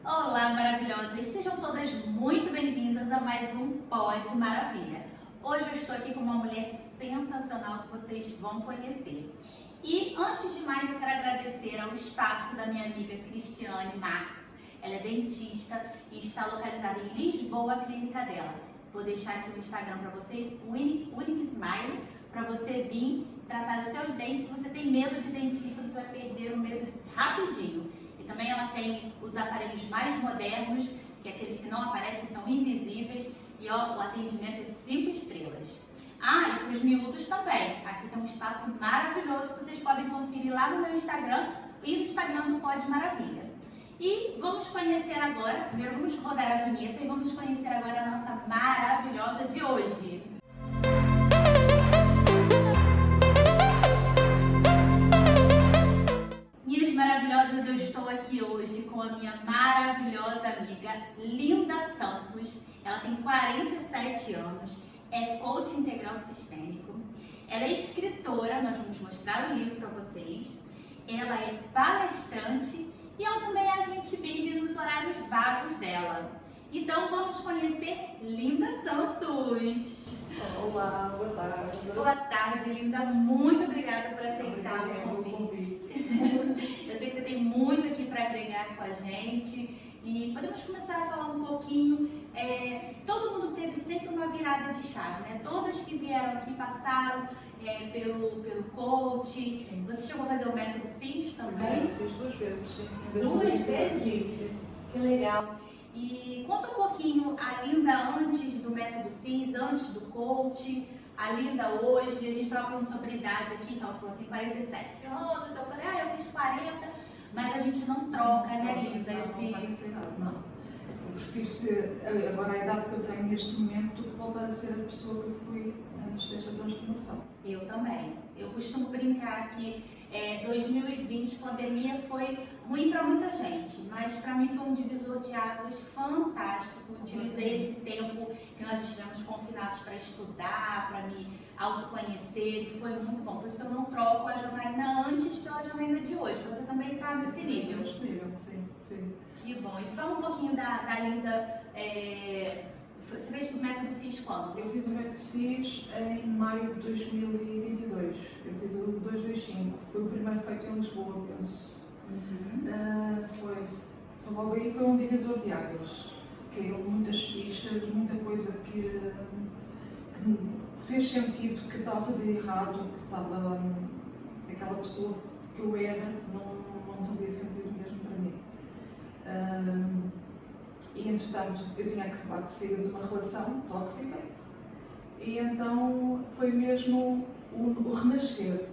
Olá, maravilhosas! Sejam todas muito bem-vindas a mais um Pod Maravilha. Hoje eu estou aqui com uma mulher sensacional que vocês vão conhecer. E antes de mais, eu quero agradecer ao espaço da minha amiga Cristiane Marques. Ela é dentista e está localizada em Lisboa, a clínica dela. Vou deixar aqui o Instagram para vocês, o Unique Smile, para você vir tratar os seus dentes. Se você tem medo de dentista, você vai perder o medo rapidinho. E também ela tem os aparelhos mais modernos, que aqueles que não aparecem são invisíveis, e ó, o atendimento é 5 estrelas. Ah, e os miúdos também. Aqui tem um espaço maravilhoso que vocês podem conferir lá no meu Instagram e no Instagram do Pod Maravilha. E vamos conhecer agora, primeiro vamos rodar a vinheta e vamos conhecer agora a nossa maravilhosa de hoje. Minhas maravilhosas, eu estou aqui hoje com a minha maravilhosa amiga Linda Santos. Ela tem 47 anos, é coach integral sistêmico, ela é escritora, nós vamos mostrar o livro para vocês, ela é palestrante e ela também é agente BIM nos horários vagos dela. Então vamos conhecer Linda Santos. Olá, boa tarde. Boa tarde, Linda. Muito obrigada por aceitar o convite. Eu sei que você tem muito aqui para agregar com a gente e podemos começar a falar um pouquinho. Todo mundo teve sempre uma virada de chave, né? Todas que vieram aqui passaram pelo coach. Você chegou a fazer o método CIS também? Fiz 2 vezes, sim. 2 vezes? Que legal. E conta um pouquinho a Linda antes do método CIS, antes do coach, a Linda hoje. A gente estava falando sobre idade aqui, que ela falou que tem 47 anos. Eu falei, eu fiz 40, mas a gente não troca, né, Linda? Não. Eu prefiro ser, agora a idade que eu tenho neste momento, voltar a ser a pessoa que eu fui antes desta transformação. Eu também. Eu costumo brincar que 2020, pandemia, foi ruim para muita gente, mas para mim foi um divisor de águas fantástico. Utilizei esse tempo que nós estivemos confinados para estudar, para me autoconhecer, e foi muito bom. Por isso eu não troco a Janaína antes pela Janaína de hoje. Você também está nesse nível? Neste nível, sim. Que bom. E fala um pouquinho da Linda. Você fez o método CIS quando? Eu fiz o método CIS em maio de 2022. Eu fiz o 225. Foi o primeiro feito em Lisboa, penso. Foi logo aí, foi um divisor de águas. Caíram muitas fichas, muita coisa que fez sentido que estava a fazer errado, que estava aquela pessoa que eu era, não fazia sentido mesmo para mim. E entretanto eu tinha acabado de sair de uma relação tóxica e então foi mesmo o renascer.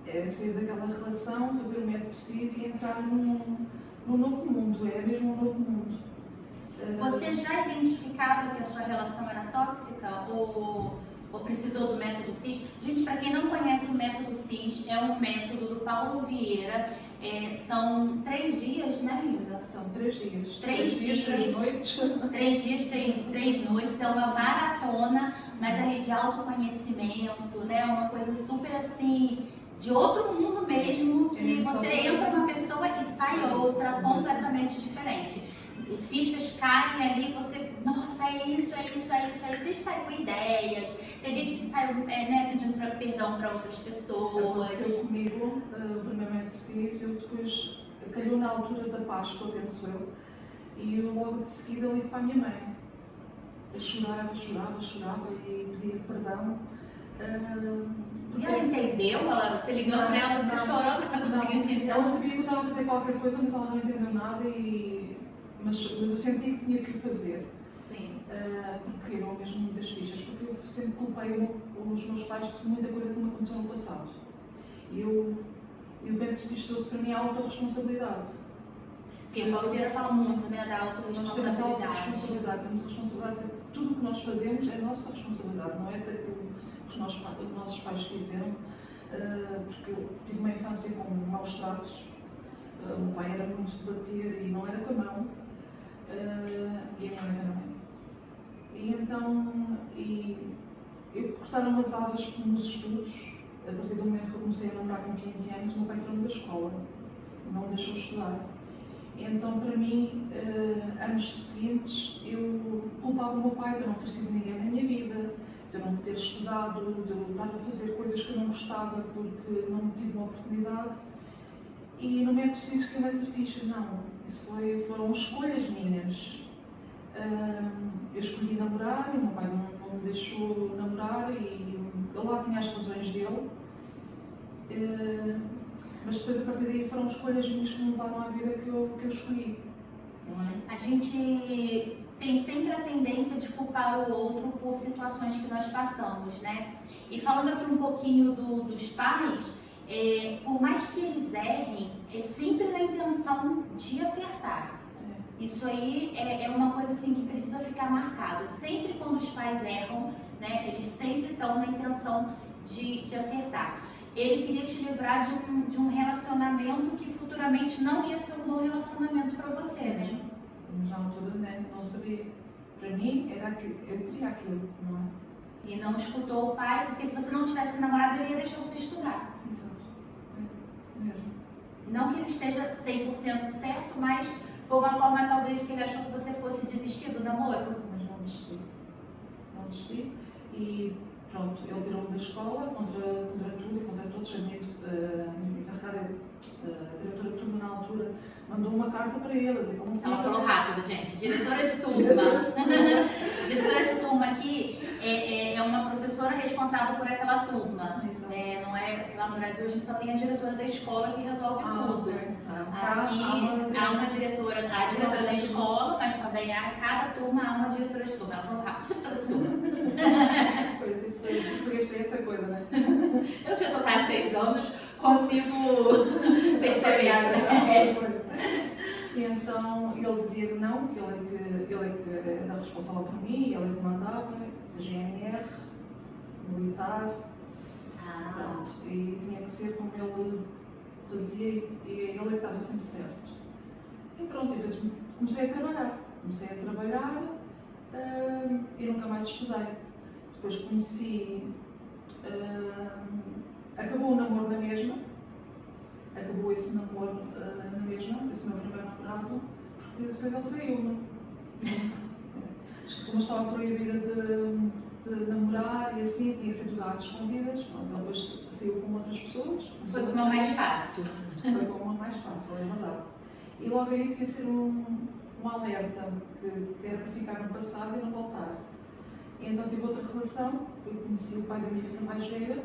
Sair daquela relação, fazer o método CIS e entrar num novo mundo, mesmo um novo mundo. Você já identificava que a sua relação era tóxica ou precisou do método CIS? Gente, para quem não conhece o método CIS, é um método do Paulo Vieira. São 3 dias, né, Linda? São 3 dias. 3 dias, 3 noites. 3 dias, 3 noites. É uma maratona, mas ali de autoconhecimento, né? Uma coisa super assim, de outro mundo mesmo, que você entra uma pessoa e sai outra completamente diferente. Fichas caem ali, você, nossa, é isso, você sai com ideias. Tem gente que sai pedindo perdão para outras pessoas. Aconteceu comigo, o primeiro método CIS, eu depois, calhou na altura da Páscoa, penso eu, e eu logo de seguida ligo para a minha mãe. Eu chorava e pedia perdão. E ela entendeu? Você ligou para ela, você chorou, ela não conseguiu entender? Ela sabia que eu estava a fazer qualquer coisa, mas ela não entendeu nada, mas eu senti que tinha que o fazer. Sim. Porque caíram mesmo muitas fichas, porque eu sempre culpei os meus pais de muita coisa que me aconteceu no passado. E o método CIS trouxe para mim a autorresponsabilidade. Sim, o Paulo Vieira fala muito, né, da autorresponsabilidade. Nós temos responsabilidade. Tudo o que nós fazemos é nossa responsabilidade, não é daquilo que os nossos pais fizeram, porque eu tive uma infância com maus tratos. O meu pai era muito de bater e não era com a mão, e a minha mãe também. E então, eu cortaram as asas nos estudos. A partir do momento que eu comecei a namorar com 15 anos, o meu pai tirou-me da escola, não me deixou estudar. Então, para mim, anos seguintes, eu culpava o meu pai de eu não ter sido ninguém na minha vida, de eu não ter estudado, de eu estar a fazer coisas que eu não gostava porque não tive uma oportunidade. E não é preciso que eu meça ficha, não. Isso foram escolhas minhas. Eu escolhi namorar, o meu pai não me deixou namorar e ele lá tinha as razões dele. Mas depois, a partir daí, foram escolhas minhas que me levaram à vida que eu escolhi. Não é? A gente tem sempre a tendência de culpar o outro por situações que nós passamos, né? E falando aqui um pouquinho dos pais, por mais que eles errem, é sempre na intenção de acertar. Isso aí é uma coisa assim que precisa ficar marcado. Sempre quando os pais erram, né, eles sempre estão na intenção de acertar. Ele queria te livrar de um relacionamento que futuramente não ia ser um bom relacionamento para você, né? Mas na altura, né, não sabia. Para mim, era aquilo, eu queria aquilo, não é? E não escutou o pai, porque se você não tivesse namorado, ele ia deixar você estudar. Exato. Mesmo. Não que ele esteja 100% certo, mas foi uma forma talvez que ele achou que você fosse desistir do namoro. Mas não desisti. Não desisti. E pronto, ele tirou-me da escola contra tudo e contra todos. A minha encarregada, a diretora de turma na altura, mandou uma carta para ele. Dizer, como Ela falou rápido, gente. Diretora de turma. Diretora de turma aqui é uma professora responsável por aquela turma. Não é que lá no Brasil a gente só tem a diretora da escola que resolve tudo. Aqui há uma diretora, a diretora da escola, mas também cada turma há uma diretora de turma. Ela falou rápido, diretora de turma. Pois isso aí, português tem essa coisa, né? Eu já estou há 6 anos, consigo perceber. E então ele dizia que não, que ele é que era responsável por mim, ele é que mandava, GNR, militar, pronto. E tinha que ser como ele fazia e ele é que estava sempre certo. E pronto, e depois comecei a trabalhar e nunca mais estudei. Depois conheci, acabou o namoro na mesma, acabou esse namoro na mesma, esse meu primeiro namorado, porque depois ele traiu-me. Como eu estava proibida de namorar e assim, tinha que ser tudo às escondidas, pronto, ele depois saiu com outras pessoas. Foi como a mais fácil. Foi como a mais fácil, é verdade. E logo aí devia ser um alerta, que era para ficar no passado e não voltar. E então tive outra relação, eu conheci o pai da minha filha mais velha,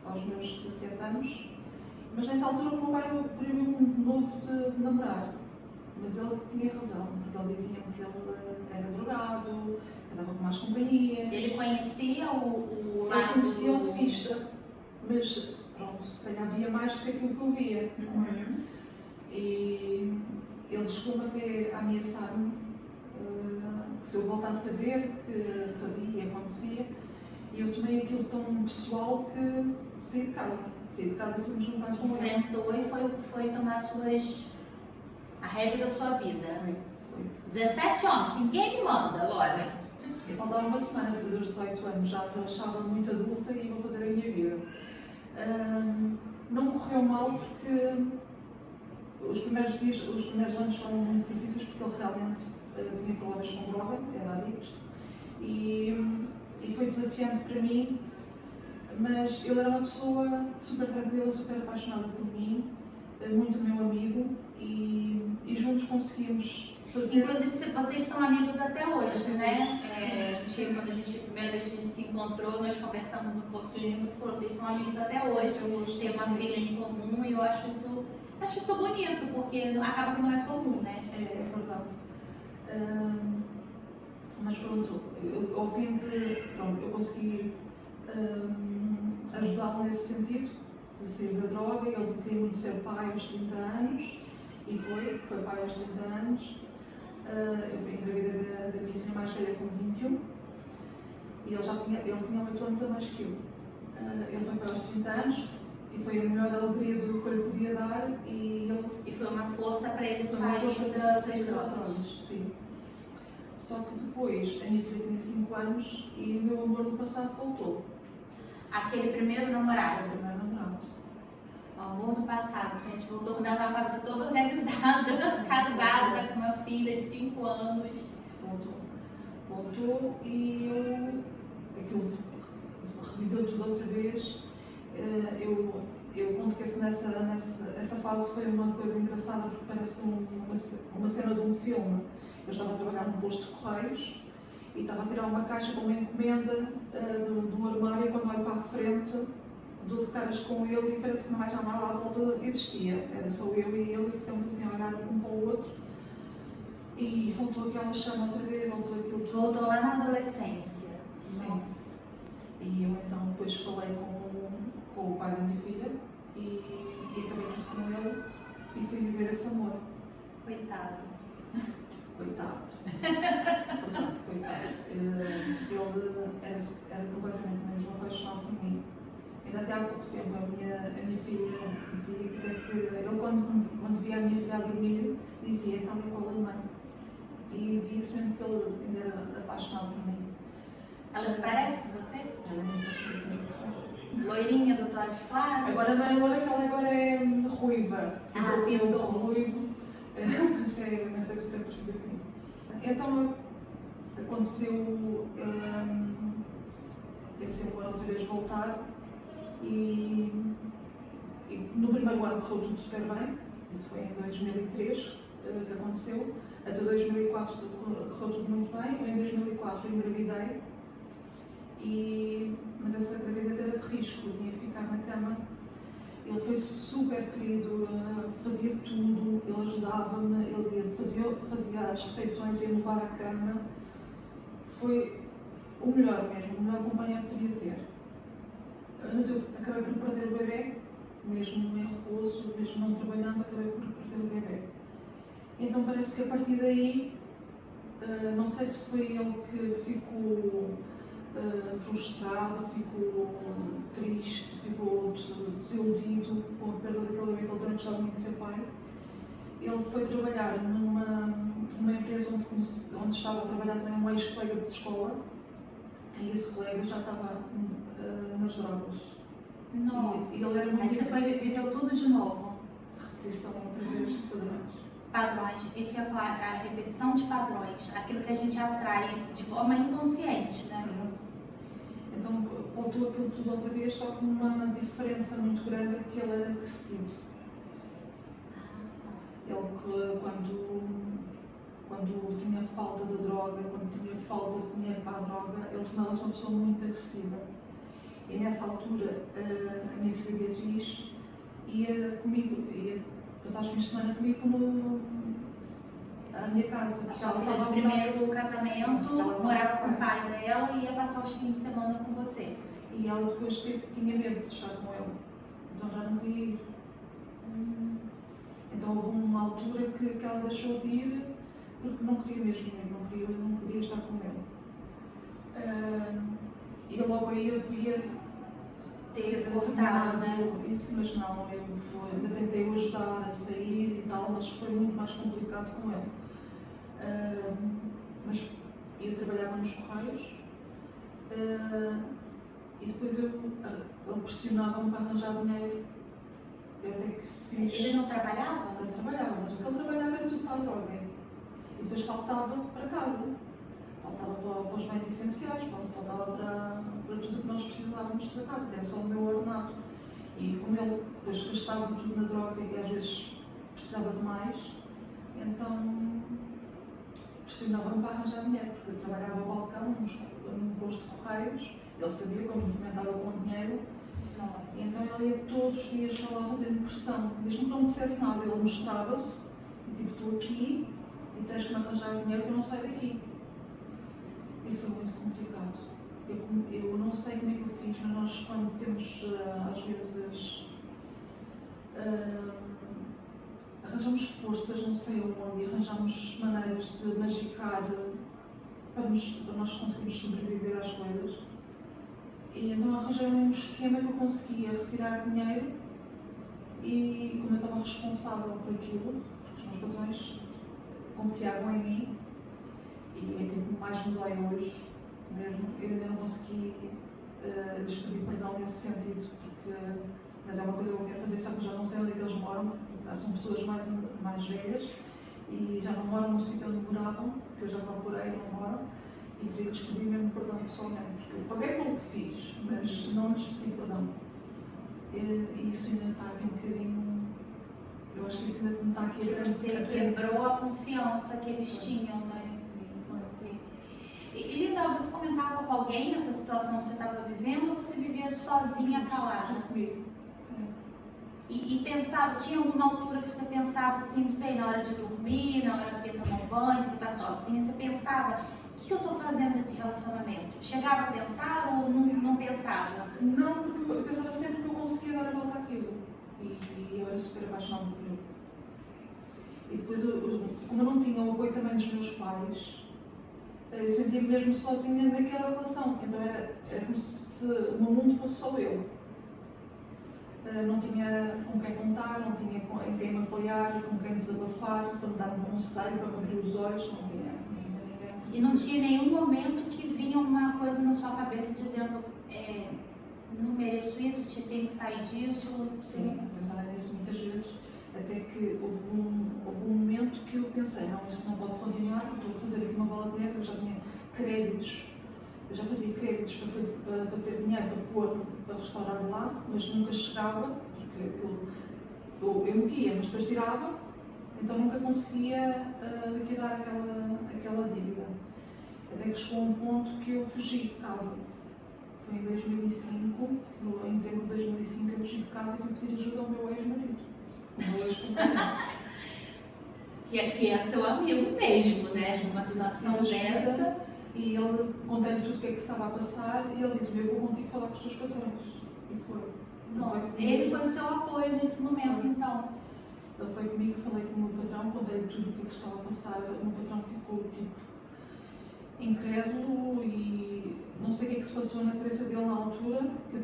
aos meus 17 anos, mas nessa altura o meu pai proibiu-me de novo de namorar. Mas ele tinha razão, porque ele dizia que ele era drogado, que andava com más companhias. Ele conhecia o lado... Ele conhecia o de vista, mas pronto, se calhar via mais do que aquilo que eu via. Uhum. E ele chegou-me até a ameaçar-me que se eu voltasse a ver que fazia e acontecia, e eu tomei aquilo tão pessoal que saí de casa. Saí de casa e fui-me juntar com ele. Enfrentou e foi tomar a rédea da sua vida. Foi. 17 anos, ninguém me manda agora. Eu faltava uma semana para fazer os 18 anos, já me achava muito adulta e vou fazer a minha vida. Não correu mal porque os primeiros anos foram muito difíceis porque ele realmente tinha problemas com droga, era adicto, e foi desafiante para mim, mas ele era uma pessoa super tranquila, super apaixonada por mim, muito meu amigo, e juntos conseguimos fazer... Inclusive, vocês são amigos até hoje, né? Quando a primeira vez que a gente se encontrou, nós conversamos um pouquinho, você falou, vocês são amigos até hoje, tem uma filha em comum, e eu acho isso bonito, porque acaba que não é comum, né? É verdade. Mas pronto, ao fim de... Pronto, eu consegui ajudá-lo nesse sentido, de sair da droga. Ele queria muito ser pai aos 30 anos, e foi pai aos 30 anos. Eu fui engravidada da minha filha mais velha com 21, e ele tinha 8 anos a mais que eu. Ele foi pai aos 30 anos, e foi a melhor alegria do que eu lhe podia dar, E foi uma força para ele sair das drogas. Sim. Só que depois, a minha filha tinha 5 anos e o meu amor do passado voltou. Aquele primeiro namorado. O primeiro namorado. Amor do passado, gente. Voltou quando ela estava toda organizada, casada, com uma filha de 5 anos. Voltou e aquilo reviveu tudo outra vez. Eu conto que essa fase foi uma coisa engraçada porque parece uma cena de um filme. Eu estava a trabalhar num posto de correios e estava a tirar uma caixa com uma encomenda de um armário e quando olho para a frente dou de caras com ele e parece que mais nada à volta existia. Era só eu e ele e ficamos assim a olhar um para o outro e voltou aquela chama outra vez, voltou aquilo tudo. Voltou lá na adolescência. Sim. Nossa. E eu então depois falei com o pai da minha filha e acabei junto com ele e fui viver esse amor. Coitado. Coitado. Coitado. Ele era completamente mesmo apaixonado por mim. Ainda até há pouco tempo a minha filha dizia que ele quando via a minha filha a dormir dizia tal e qual a mãe. E via-se mesmo que ele ainda era apaixonado por mim. Ela se parece com você? Ela é muito parecida comigo. Loirinha dos olhos claros? Agora que ela agora é ruiva. Pintou. Ruivo. Mas é super parecida comigo. Então aconteceu esse amor outra vez voltar e no primeiro ano correu tudo super bem. Isso foi em 2003 que aconteceu. Até 2004 correu tudo muito bem. Eu em 2004 engravidei. Mas essa gravidez era de risco, eu tinha que ficar na cama. Ele foi super querido, fazia tudo, ele ajudava-me, ele fazia as refeições, ia me levar à cama. Foi o melhor mesmo, o melhor companheiro que podia ter. Mas eu acabei por perder o bebê, mesmo em repouso, mesmo não trabalhando, acabei por perder o bebê. Então parece que a partir daí, não sei se foi ele que ficou frustrado, ficou triste, ficou desiludido com a perda daquele bebê que ele também gostava muito de ser pai. Ele foi trabalhar numa empresa onde estava a trabalhar também um ex-colega de escola e esse colega já estava nas drogas. Nossa, e ele era muito aí você viveu tudo de novo. Repetição outra vez, padrões. Padrões, isso que eu ia falar, a repetição de padrões, aquilo que a gente atrai de forma inconsciente, né? Então voltou aquilo tudo outra vez, só com uma diferença muito grande, que ele era agressivo. Ele quando tinha falta de droga, quando tinha falta de dinheiro para a droga, ele tornava-se uma pessoa muito agressiva. E nessa altura a minha filha Beatriz ia comigo, ia passar os fins de semana comigo à minha casa. A sua filha do primeiro casamento morava com o pai dela e ia passar os fins de semana com você. E ela depois tinha medo de estar com ele, então já não queria ir. Então houve uma altura que ela deixou de ir porque não queria mesmo ir, não queria estar com ele. E logo aí eu devia ter cortado, né? Isso, mas não, ainda tentei o ajudar a sair e tal, mas foi muito mais complicado com ele. Mas eu trabalhava nos correios e depois ele pressionava-me para arranjar dinheiro. Eu até que fiz. Ele não trabalhava? Ele trabalhava, mas o que ele trabalhava era tudo para a droga. E depois faltava para casa. Faltava para os bens essenciais, faltava para tudo o que nós precisávamos da casa, que era só o meu ordenado. E como ele depois gastava tudo na droga e às vezes precisava de mais, então pressionava-me para arranjar dinheiro, porque eu trabalhava ao balcão, num posto de correios, ele sabia como movimentava com dinheiro. Nossa. Então ele ia todos os dias para lá fazer-me pressão. Mesmo que não dissesse nada, ele mostrava-se, tipo, estou aqui e tens que me arranjar dinheiro para eu não sair daqui. E foi muito complicado. Eu não sei como é que eu fiz, mas nós quando temos, às vezes, arranjamos forças, não sei onde, arranjamos maneiras de magicar para nós conseguirmos sobreviver às coisas. E então arranjei um esquema que eu conseguia retirar dinheiro e como eu estava responsável por aquilo, porque os meus patrões confiavam em mim, e é aquilo que mais me dói hoje, mesmo, eu ainda não consegui despedir perdão nesse sentido, porque mas é uma coisa que eu quero fazer, só que eu já não sei onde é que eles moram, são pessoas mais velhas e já não moram no sítio onde moravam, que eu já procurei e não moram, e queria lhes pedir mesmo perdão pessoalmente, porque eu paguei pelo que fiz, mas não lhes pedi perdão. E isso ainda está aqui um bocadinho, eu acho que isso ainda me está aqui a Você quebrou a confiança que eles tinham, né? Em você. E Linda, você comentava com alguém nessa situação que você estava vivendo ou você vivia sozinha, calada? comigo. E pensava, tinha alguma altura que você pensava assim, não sei, na hora de dormir, na hora que ia tomar um banho, você está sozinha, você pensava, o que eu estou fazendo nesse relacionamento? Chegava a pensar ou não pensava? Não, porque eu pensava sempre que eu conseguia dar a volta àquilo. E eu era super apaixonada por ele. E depois, como eu não tinha o apoio também dos meus pais, eu sentia-me mesmo sozinha naquela relação. Então era como se o meu mundo fosse só eu. Não tinha com quem contar, não tinha em quem me apoiar, com quem desabafar, para me dar um conselho, para me abrir os olhos, não tinha ninguém. E não tinha nenhum momento que vinha uma coisa na sua cabeça dizendo, não mereço isso, tenho que sair disso? Sim, pensava nisso muitas vezes, até que houve um momento que eu pensei, não, isto não pode continuar, porque estou a fazer aqui uma bola de neve, eu já tinha créditos, eu já fazia créditos para ter dinheiro para pôr, para restaurar lá, mas nunca chegava, porque eu metia, mas depois tirava, então nunca conseguia liquidar aquela dívida. Até que chegou um ponto que eu fugi de casa. Foi em 2005, em dezembro de 2005, eu fugi de casa e fui pedir ajuda ao meu ex-marido, o meu ex-companheiro. Que é seu amigo mesmo, né? Numa situação dessa. E ele contei-lhe tudo o que é que estava a passar e ele disse-me, eu vou contigo falar com os teus patrões. E foi. Nossa, ele foi o seu apoio nesse momento, então. Ele foi comigo, falei com o meu patrão, contei-lhe tudo o que é que estava a passar. O meu patrão ficou tipo incrédulo e não sei o que é que se passou na cabeça dele na altura, que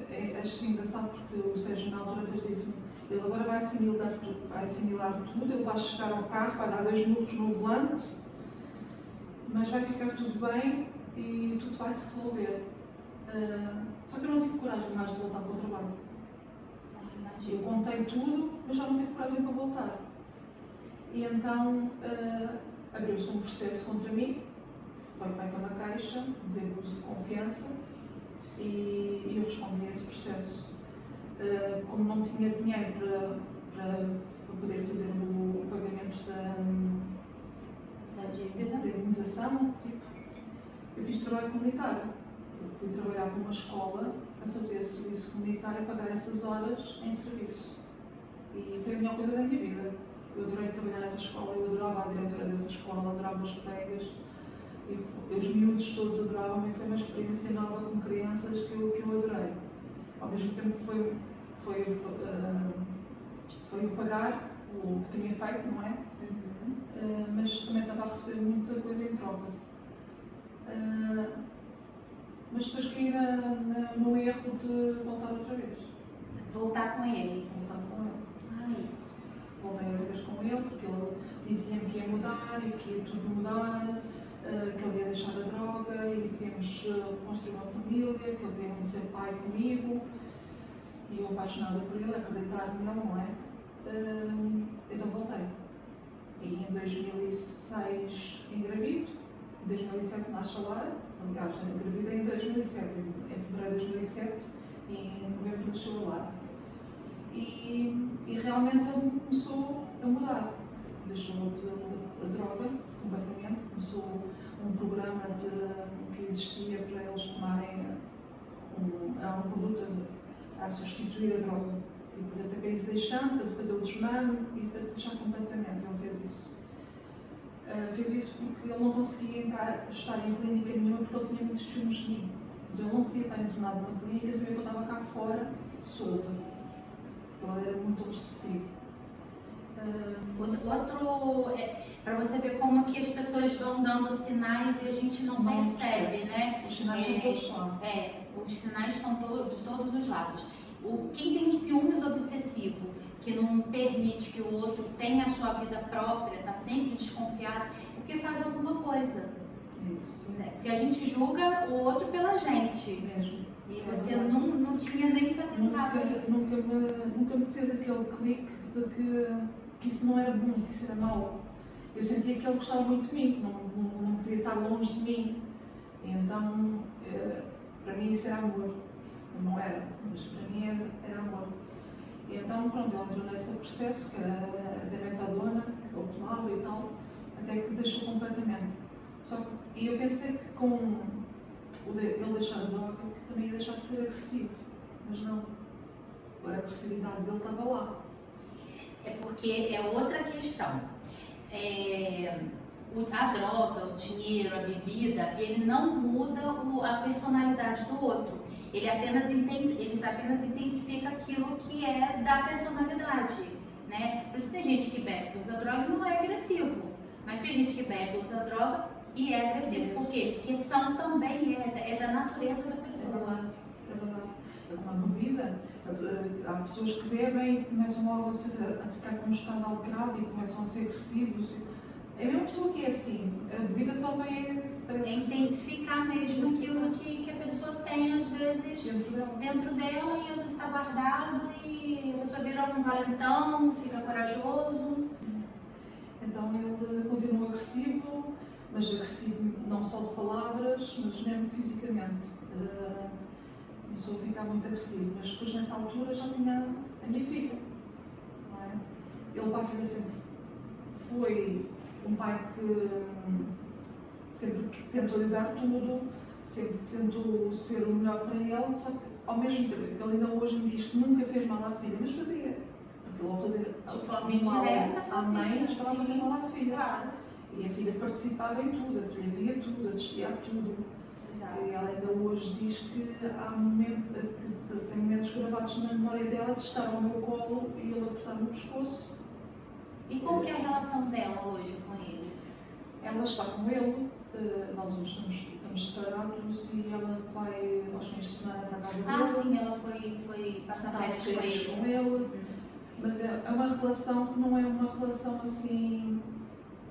até acho engraçado porque o Sérgio na altura depois disse-me, ele agora vai assimilar tudo, ele vai chegar ao carro, vai dar 2 murros no volante, mas vai ficar tudo bem e tudo vai se resolver. Só que eu não tive coragem mais de voltar para o trabalho. Eu contei tudo, mas já não tive coragem para voltar. E então abriu-se um processo contra mim, foi feita uma queixa de abuso de confiança e eu respondi a esse processo. Como não tinha dinheiro para poder fazer o pagamento da indenização, eu fiz trabalho comunitário. Eu fui trabalhar com uma escola a fazer serviço comunitário, a pagar essas horas em serviço. E foi a melhor coisa da minha vida. Eu adorei trabalhar nessa escola, eu adorava a diretora dessa escola, adorava os colegas. Os miúdos todos adoravam e foi uma experiência nova com crianças que eu adorei. Ao mesmo tempo foi eu pagar o que tinha feito, não é? Mas também estava a receber muita coisa em troca. Mas depois caí no erro de voltar outra vez. Voltar com ele. Voltar com ele. Voltei outra vez com ele porque ele dizia-me que ia mudar e que ia tudo mudar. Que ele ia deixar a droga e podíamos construir uma família, que ele podia ser pai comigo. E eu apaixonada por ele, acreditar nele, não é? Então voltei. E em 2006 engravido, em 2007 nasce a Lara, aliás, engravidei em 2007, em fevereiro de 2007, e em novembro nasceu a Lara. E realmente ele começou a mudar. Deixou a droga completamente, começou um programa que existia para eles tomarem um produto a substituir a droga. E para ir deixando, para fazer o desmame e para deixar completamente. Ele fez isso. Fez isso porque ele não conseguia estar em clínica nenhuma porque ele tinha muitos ciúmes de mim. Então ele não podia estar internado numa clínica e saber que eu estava cá fora, solta. Porque ele era muito obsessivo. Para você ver como que as pessoas vão dando sinais e a gente não percebe, né? Os sinais estão todos lá. Os sinais estão de todos os lados. Quem tem um ciúmes obsessivo, que não permite que o outro tenha a sua vida própria, está sempre desconfiado, é porque faz alguma coisa. Isso. Né? Porque a gente julga o outro pela gente. Mesmo. E você não tinha nem se atentado a isso? Nunca me fez aquele clique de que isso não era bom, que isso era mau. Eu sentia que ele gostava muito de mim, que não queria estar longe de mim. E então, para mim isso era amor. Não era, mas para mim era amor. E então, pronto, ele entrou nesse processo, que era da metadona, que eu tomava e tal, até que deixou completamente. E eu pensei que com ele deixar a droga, que também ia deixar de ser agressivo. Mas não. A agressividade dele estava lá. É porque é outra questão. A droga, o dinheiro, a bebida, ele não muda a personalidade do outro. Eles apenas intensificam aquilo que é da personalidade, né? Por isso tem gente que bebe e usa droga e não é agressivo. Mas tem gente que bebe e usa droga e é agressivo. Por quê? Porque também é da natureza da pessoa. É verdade. É como a bebida. Há pessoas que bebem e começam logo a ficar com um estado alterado e começam a ser agressivos. É a mesma pessoa que é assim. A bebida só vem a intensificar mesmo aquilo que a pessoa tem, às vezes, dentro dela e às vezes está guardado e a pessoa vira um valentão, fica corajoso. Então ele continua agressivo, mas agressivo não só de palavras, mas mesmo fisicamente. Começou a ficar muito agressivo, mas depois nessa altura já tinha a minha filha. Não é? Ele para a filha sempre foi um pai que sempre tentou lhe dar tudo, sempre tentou ser o melhor para ele, só que ao mesmo tempo, ele ainda hoje me diz que nunca fez mal à filha, mas fazia. Porque ele ao fazer de forma indireta à mãe, estava a fazer assim, mal à filha. Claro. E a filha participava em tudo, a filha via tudo, assistia a tudo. Exato. E ela ainda hoje diz que tem momentos gravados na memória dela de estar ao meu colo e ele apertar-me no pescoço. E como que é a relação dela hoje com ele? Ela está com ele, nós estamos separados e ela vai aos fins de semana para a casa dele. Sim, ela foi passar férias com ele. Mas é uma relação que não é uma relação assim.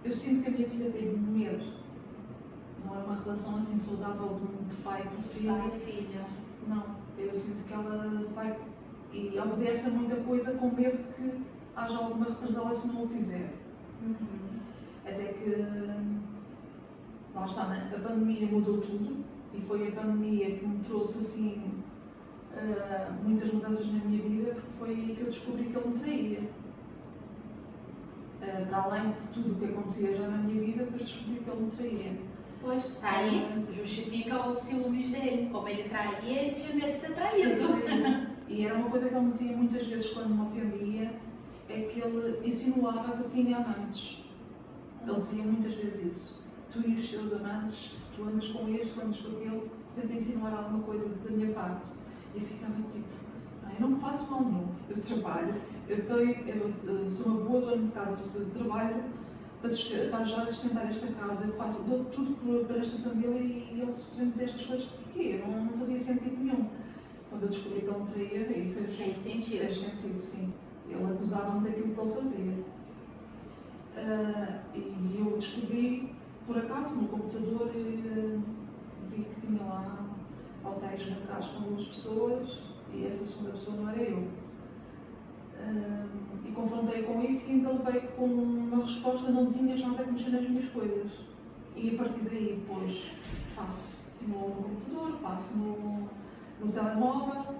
Eu sinto que a minha filha tem medo. Não é uma relação assim saudável de pai e filho. Pai e filha. Não, eu sinto que ela vai e obedece a muita coisa com medo que haja alguma represália se não o fizer. Até que, lá está, a pandemia mudou tudo e foi a pandemia que me trouxe assim muitas mudanças na minha vida, porque foi aí que eu descobri que ele me traía. Para além de tudo o que acontecia já na minha vida, depois descobri que ele me traía. Pois, está aí, justifica os ciúmes dele. Como ele traía, ele tinha medo de ser traído. E era uma coisa que ele me dizia muitas vezes quando me ofendia, é que ele insinuava que eu tinha amantes. Ele dizia muitas vezes isso. Tu e os teus amantes, tu andas com este, tu andas com aquele, sempre a insinuar alguma coisa da minha parte. E eu ficava tipo, eu não faço mal nenhum, eu trabalho, eu sou uma boa dona de casa, trabalho para ajudar a sustentar esta casa, eu dou tudo para esta família e ele me dizer estas coisas porquê? Não fazia sentido nenhum. Quando eu descobri que ele me traía, aí fez sentido. Fez sentido, sim. Ele acusava-me daquilo que ele fazia. E eu descobri, por acaso, no computador, vi que tinha lá hotéis marcados com duas pessoas e essa segunda pessoa não era eu. E confrontei com isso e ainda levei com uma resposta: não tinhas nada a mexer nas minhas coisas. E a partir daí, depois, passo no computador, passo no telemóvel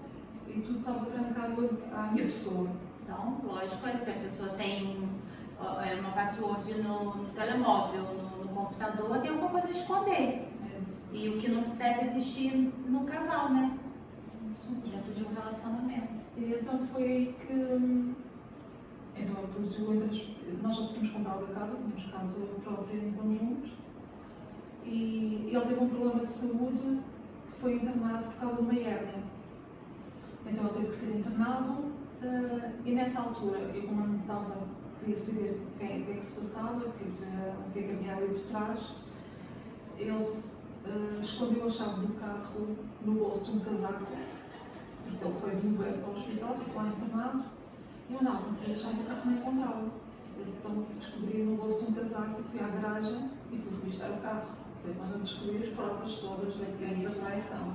e tudo estava trancado à minha pessoa. Então, lógico, se a pessoa tem uma password no telemóvel, no computador, tem alguma coisa a esconder. E o que não se deve existir no casal, né? Dentro de um relacionamento. E então foi aí que nós já tínhamos comprado a casa, tínhamos casa própria em conjunto e ele teve um problema de saúde que foi internado por causa de uma hérnia. Então ele teve que ser internado e nessa altura, eu como não queria saber o que é que se passava, o que é que havia ali por trás, ele escondeu a chave do carro no bolso de um casaco, porque ele foi de Uber para o hospital, ficou lá internado, e eu andava a chave do carro não encontrava. Então descobri no bolso de um casaco, fui à garagem e fui revistar o carro. Foi quando eu descobri as provas todas da traição.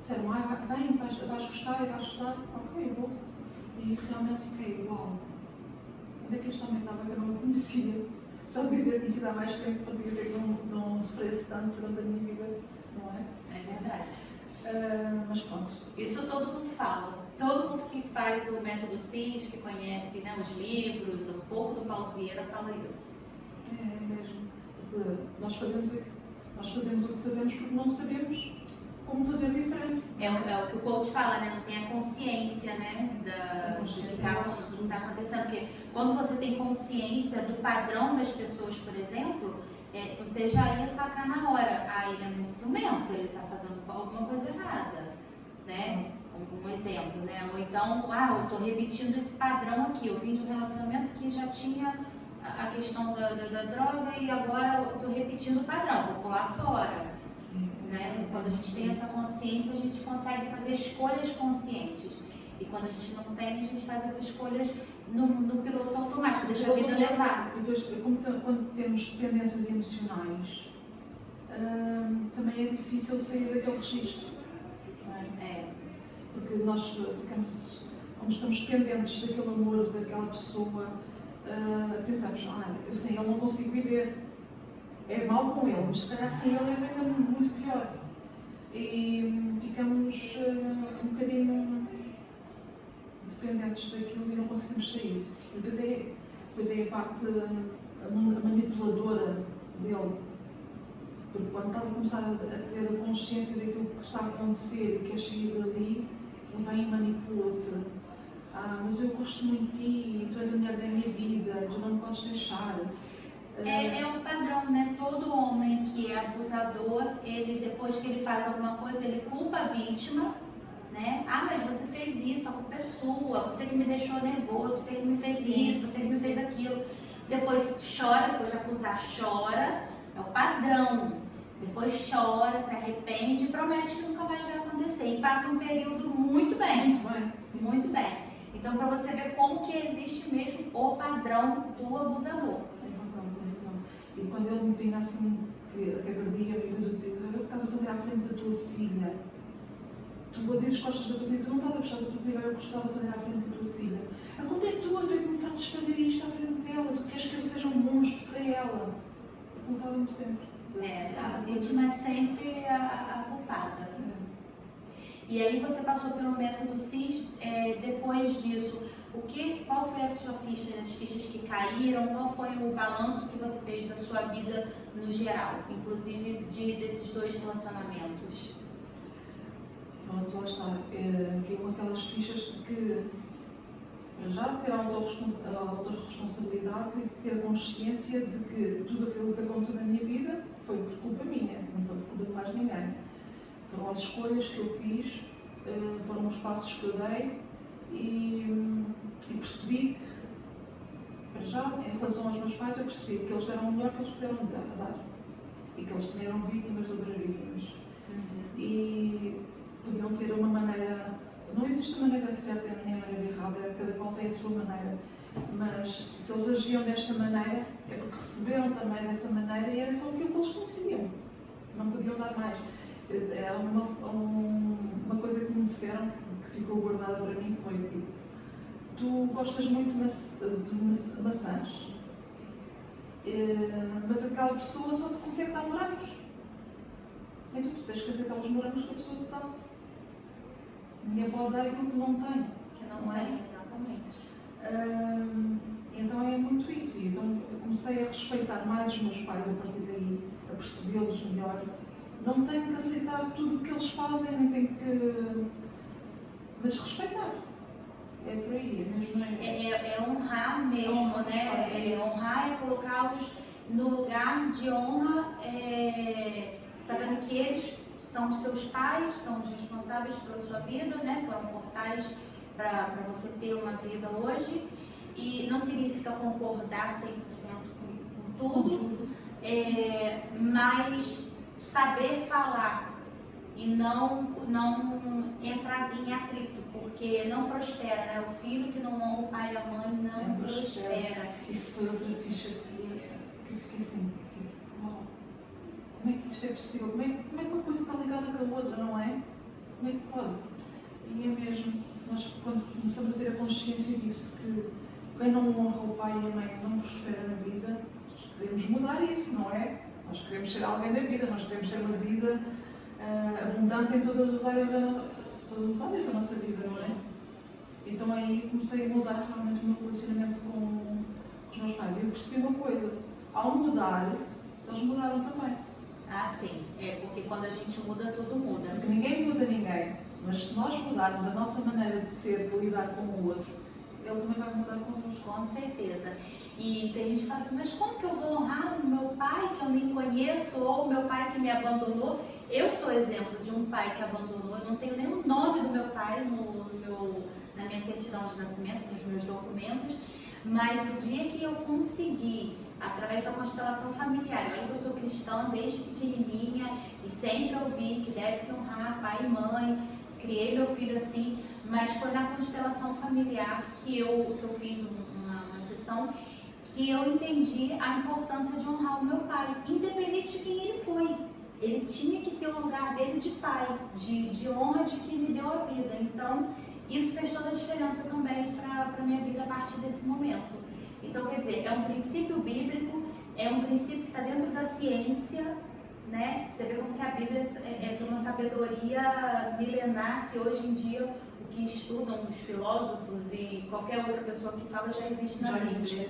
disseram, vem, vais gostar e vais estudar. Ok, eu vou. E realmente fiquei, uau, onde é que este homem estava que eu não o conhecia? Já devia ter conhecido há mais tempo para dizer que não sofresse tanto durante a minha vida, não é? É verdade. Mas pronto. Isso todo mundo fala. Todo mundo que faz o método CIS, que conhece, né, os livros, um pouco do Paulo Vieira, fala isso. É mesmo. Porque nós fazemos o que fazemos porque não sabemos como fazer diferente. É o que o coach fala, né? Não tem a consciência, né? Do que está acontecendo. Porque quando você tem consciência do padrão das pessoas, por exemplo, você já ia sacar na hora. Ah, ele é muito ciumento, ele está fazendo alguma coisa errada, né? Um exemplo, né? Ou então, eu estou repetindo esse padrão aqui. Eu vim de um relacionamento que já tinha a questão da droga e agora eu estou repetindo o padrão, vou pular fora. Né? Quando a gente tem essa consciência, a gente consegue fazer escolhas conscientes. E quando a gente não tem, a gente faz as escolhas no piloto automático, deixa a vida levar. E depois, quando temos dependências emocionais, também é difícil sair daquele registro. Não é? Porque nós ficamos, como estamos dependentes daquele amor, daquela pessoa, pensamos, eu sem ele não consigo viver. É mau com ele, mas se calhar sem ele é ainda muito pior. E ficamos um bocadinho dependentes daquilo e não conseguimos sair. E depois é a parte manipuladora dele. Porque quando estás a começar a ter a consciência daquilo que está a acontecer e queres sair dali, ele vem e manipula-te. Mas eu gosto muito de ti, tu és a mulher da minha vida, tu não me podes deixar. É um padrão, né? Todo homem que é abusador, ele depois que ele faz alguma coisa, ele culpa a vítima, né? Mas você fez isso, a culpa é sua, você que me deixou nervoso, você que me fez isso, você que me fez aquilo. Depois chora, depois de acusar, chora, é o padrão. Depois chora, se arrepende e promete que nunca mais vai acontecer. E passa um período muito bem. Muito bem. Então, para você ver como que existe mesmo o padrão do abusador. E quando ele me vinha assim, que agredia-me, e depois eu dizia, o que estás a fazer à frente da tua filha? Tu dizes que gostas da tua filha, tu não estás a gostar da tua filha, eu gosto de fazer à frente da tua filha. A culpa é tua, tu é que me fazes fazer isto à frente dela, tu queres que eu seja um monstro para ela. Eu culpava-me sempre. A vítima é sempre a culpada. E aí você passou pelo método CIS, depois disso, qual foi a sua ficha, as fichas que caíram, qual foi o balanço que você fez da sua vida no geral, inclusive desses 2 relacionamentos? Pronto, lá está. Caiu aquelas fichas de que, para já, ter a autorresponsabilidade e ter consciência de que tudo aquilo que aconteceu na minha vida foi por culpa minha, não foi por culpa de mais ninguém. Foram as escolhas que eu fiz, foram os passos que eu dei e percebi que, para já, em relação aos meus pais, eu percebi que eles deram o melhor que eles puderam dar e que eles também eram vítimas de outras vítimas. E podiam ter uma maneira, não existe a maneira certa nem a maneira errada, cada qual tem a sua maneira, mas se eles agiam desta maneira é porque receberam também dessa maneira e era só aquilo que eles conheciam, não podiam dar mais. É uma coisa que me disseram que ficou guardada para mim foi tipo, tu gostas muito de maçãs, mas aquela pessoa só te consegue dar morangos. Então tu tens que aceitar os morangos que a pessoa te dá. Ninguém pode dar aquilo que não tem. Que não tem, exatamente. Então é muito isso. Então eu comecei a respeitar mais os meus pais a partir daí, a percebê-los melhor. Não tenho que aceitar tudo o que eles fazem, nem tenho que. Mas respeitar. É por aí, é mesmo. É honrar mesmo, né? Honrar é colocá-los no lugar de honra, sabendo que eles são seus pais, são os responsáveis pela sua vida, né? Foram portais para você ter uma vida hoje. E não significa concordar 100% com tudo, mas saber falar e não entrar em atrito, porque não prospera, né? O filho que não honra o pai e a mãe não prospera. Isso foi outra ficha que eu fiquei assim, tipo, uau, como é que isto é possível? Como é que uma coisa está ligada com a outra, não é? como é que pode? E é mesmo, nós quando começamos a ter a consciência disso, que quem não honra o pai e a mãe não prospera na vida, nós queremos mudar isso, não é? Nós queremos ser alguém na vida, nós queremos ter uma vida abundante em todas as áreas da nossa vida, não é? Então aí comecei a mudar realmente o meu relacionamento com os meus pais. E eu percebi uma coisa, ao mudar, eles mudaram também. Ah, sim. É porque quando a gente muda, tudo muda. Porque ninguém muda ninguém. Mas se nós mudarmos a nossa maneira de ser, de lidar com o outro, ele também vai mudar connosco. Com certeza. E tem gente que fala assim, mas como que eu vou honrar o meu pai que eu nem conheço, ou o meu pai que me abandonou? Eu sou exemplo de um pai que abandonou, eu não tenho nem o nome do meu pai na minha certidão de nascimento, nos meus documentos, mas o dia que eu consegui, através da constelação familiar, olha que eu sou cristã desde pequenininha e sempre ouvi que deve-se honrar pai e mãe, criei meu filho assim, mas foi na constelação familiar que eu fiz uma sessão que eu entendi a importância de honrar o meu pai, independente de quem ele foi. Ele tinha que ter o lugar dele de pai, de honra de quem me deu a vida. Então, isso fez toda a diferença também para a minha vida a partir desse momento. Então, quer dizer, é um princípio bíblico, é um princípio que está dentro da ciência, né? Você vê como que a Bíblia é de uma sabedoria milenar que hoje em dia o que estudam os filósofos e qualquer outra pessoa que fala já existe na Bíblia,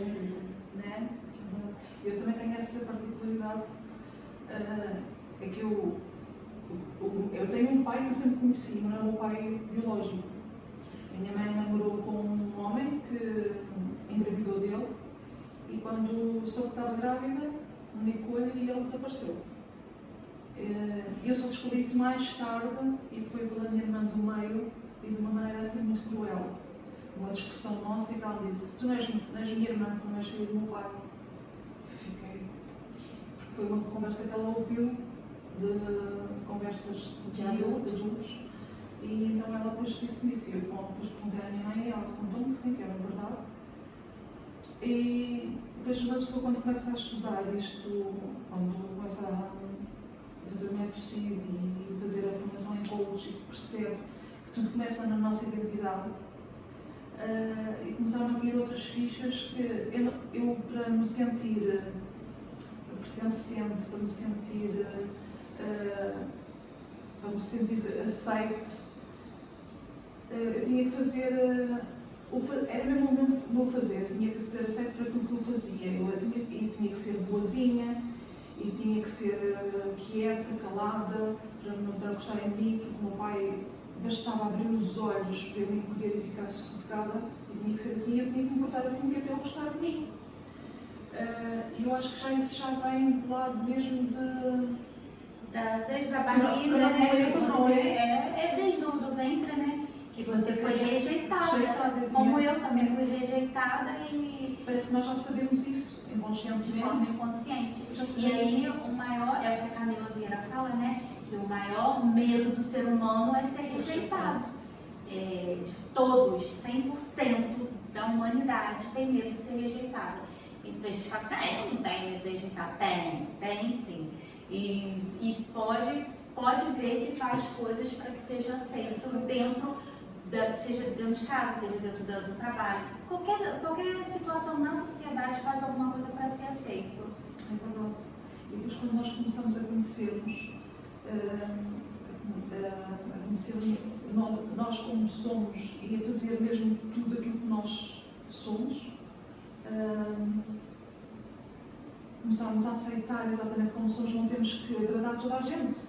né? Eu também tenho essa particularidade, é que eu tenho um pai que eu sempre conheci, não é o meu pai biológico. A minha mãe namorou com um homem que engravidou dele e quando soube que estava grávida, indicou-lhe e ele desapareceu. Eu só descobri isso mais tarde e foi pela minha irmã do meio e de uma maneira assim muito cruel. Uma discussão nossa e ela disse, tu não és minha irmã, tu não és filho do meu pai. Fiquei. Porque foi uma conversa que ela ouviu de conversas de adultos. E então ela depois disse-me isso. Eu depois perguntei à minha mãe e ela contou-me que sim, que era verdade. E depois uma pessoa quando começa a estudar isto, quando começa a fazer o método e fazer a formação em coach, percebe que tudo começa na nossa identidade. E começaram a vir outras fichas que eu para me sentir pertencente, para me sentir aceite, eu tinha que fazer, era mesmo o meu fazer, eu tinha que ser aceite para aquilo que eu fazia, eu tinha que ser boazinha, e tinha que ser quieta, calada, para gostar em mim, porque o meu pai bastava abrir os olhos para eu me encolher e ficar sossegada, e tinha que ser assim, e eu tinha que me portar assim, que é para ele gostar de mim. E eu acho que isso já vem do lado mesmo desde a barriga, né? Desde o ventre, né? Que você foi rejeitada. Como eu também fui rejeitada e. Parece que nós já sabemos isso inconscientemente. De forma inconsciente. E aí o maior, é o que a Camila Vieira fala, né? Que o maior medo do ser humano é ser rejeitado. De todos, 100% da humanidade tem medo de ser rejeitada. Então a gente fala assim, eu não tenho medo de ser rejeitada. Tem sim. E pode ver que faz coisas para que seja aceito seja dentro de casa, seja dentro do trabalho. Qualquer situação na sociedade faz alguma coisa para ser aceito. É verdade. E depois quando nós começamos a conhecermos, nós como somos e a fazer mesmo tudo aquilo que nós somos, começamos a aceitar exatamente como somos, não temos que agradar toda a gente.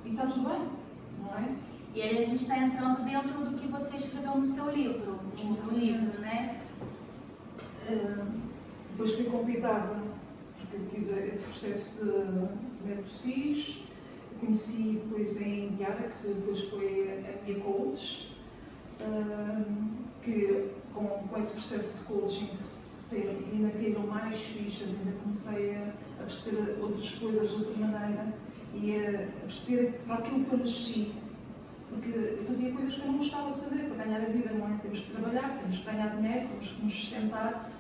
E está tudo bem, não é? E aí a gente está entrando dentro do que você escreveu no seu livro, né? Depois fui convidada, porque eu tive esse processo de método CIS, conheci depois em Indiara, que depois foi a minha coach, que com esse processo de coaching ainda caíram mais fichas, ainda comecei a perceber outras coisas de outra maneira e a perceber para aquilo que eu nasci, porque eu fazia coisas que eu não gostava de fazer para ganhar a vida, não é? Temos que trabalhar, temos que ganhar dinheiro, temos que nos sustentar,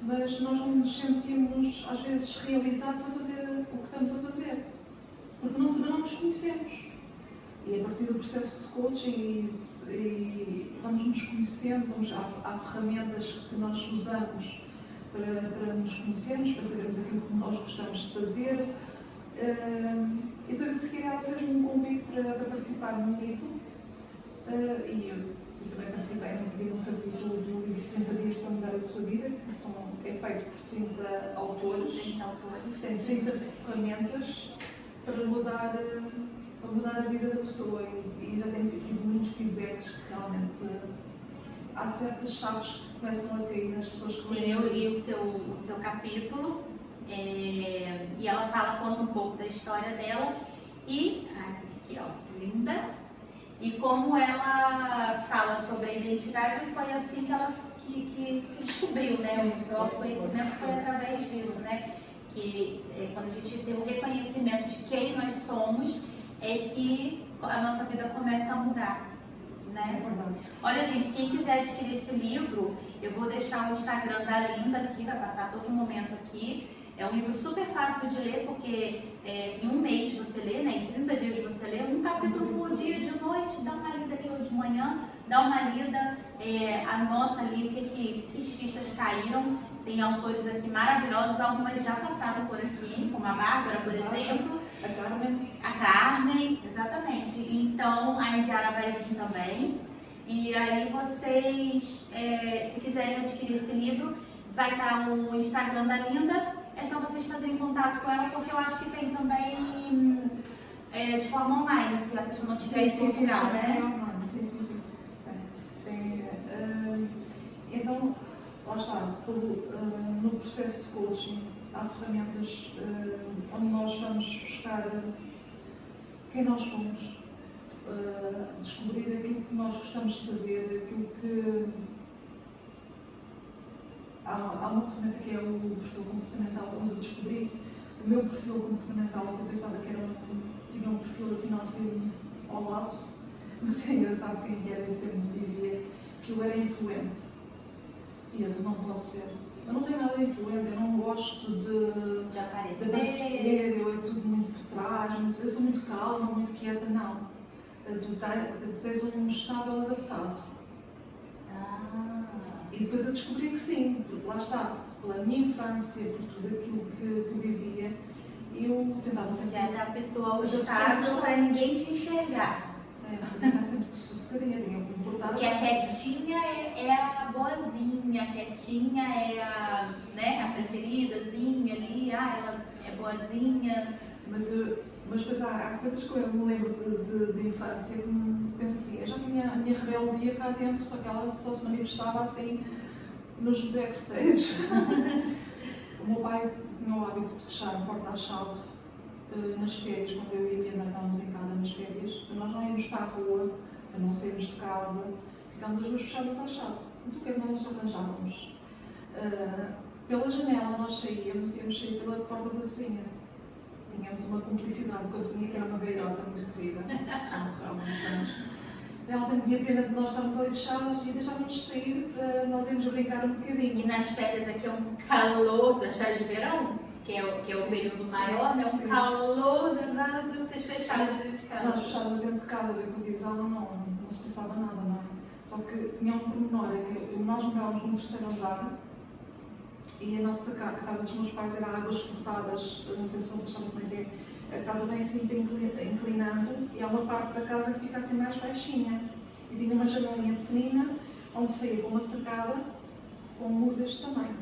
mas nós não nos sentimos às vezes realizados a fazer o que estamos a fazer. porque também não nos conhecemos. E a partir do processo de coaching vamos nos conhecendo, há ferramentas que nós usamos para nos conhecermos, para sabermos aquilo que nós gostamos de fazer. E depois a seguir ela fez-me um convite para participar num livro e eu também participei num capítulo do livro 30 dias para mudar a sua vida, que é feito por 30 autores, tem 30 ferramentas para mudar a vida da pessoa e já tenho tido muitos feedbacks que realmente há certas chaves que começam a cair nas pessoas que Sim, eu li o seu capítulo e ela conta um pouco da história dela e, aqui ó, linda, e como ela fala sobre a identidade, foi assim que ela que se descobriu, né? O seu autoconhecimento foi através disso, né? Que quando a gente tem o reconhecimento de quem nós somos, é que a nossa vida começa a mudar, né? Olha, gente, quem quiser adquirir esse livro, eu vou deixar o Instagram da Linda aqui, vai passar todo momento aqui. É um livro super fácil de ler, porque em um mês você lê, né? Em 30 dias você lê um capítulo por dia, de noite, dá uma lida ali, ou de manhã, dá uma lida, anota ali o que as fichas caíram. Tem autores aqui maravilhosos, algumas já passaram por aqui, como a Bárbara, por exemplo. A Carmen, exatamente. Então, a Indiara vai vir também. E aí vocês, se quiserem adquirir esse livro, vai estar o Instagram da Linda. É só vocês fazerem contato com ela, porque eu acho que tem também de forma online, se a pessoa não tiver em Portugal, né? Sim. Então, lá está, no processo de coaching há ferramentas onde nós vamos buscar quem nós somos, descobrir aquilo que nós gostamos de fazer, aquilo que... Há uma ferramenta que é o perfil comportamental, onde eu descobri o meu perfil comportamental, que eu pensava que tinha um perfil afinal assim ao lado, mas é engraçado que a Indiana sempre me dizia que eu era influente. E eu não pode ser. Eu não tenho nada de influente, eu não gosto de aparecer, eu é tudo muito por trás, eu sou muito calma, muito quieta, não. Tu tens um estável adaptado. E depois eu descobri que sim, porque lá está, pela minha infância, por tudo aquilo que vivia, eu tentava sempre... Se adaptou ao estável para ninguém te enxergar. Tentava sempre sossegadinha, tinha que me importar. Porque a quietinha é a boazinha, a quietinha é a preferidazinha ali, ela é boazinha. Mas depois há coisas que eu me lembro de infância que me penso assim, eu já tinha a minha rebeldia cá dentro, só que ela só se manifestava assim nos backstage. O meu pai tinha o hábito de fechar a porta à chave nas férias, quando eu e a minha irmã estávamos em casa nas férias, para nós não irmos para a rua, para não sairmos de casa, ficámos as duas fechadas à chave. Então o que é que nós arranjávamos? Pela janela nós íamos sair pela porta da vizinha. Tínhamos uma cumplicidade com a vizinha, que era uma velhota muito querida, há muitos anos. Ela tinha pena de nós estarmos ali fechadas e deixávamos sair para nós irmos brincar um bocadinho. E nas férias aqui é um calor, nas férias de verão, que é o período maior, né? Um calor danado, vocês fechadas dentro de casa. Nós fechadas dentro de casa, da televisão, não se passava nada, não é? Só que tinha um pormenor, é que nós morávamos num terceiro andar. E a casa dos meus pais era águas furtadas, não sei se vocês sabem como é que é. A casa vem assim inclinando e há uma parte da casa que fica assim mais baixinha. E tinha uma janelinha pequenina onde saía com uma sacada com um muro deste tamanho.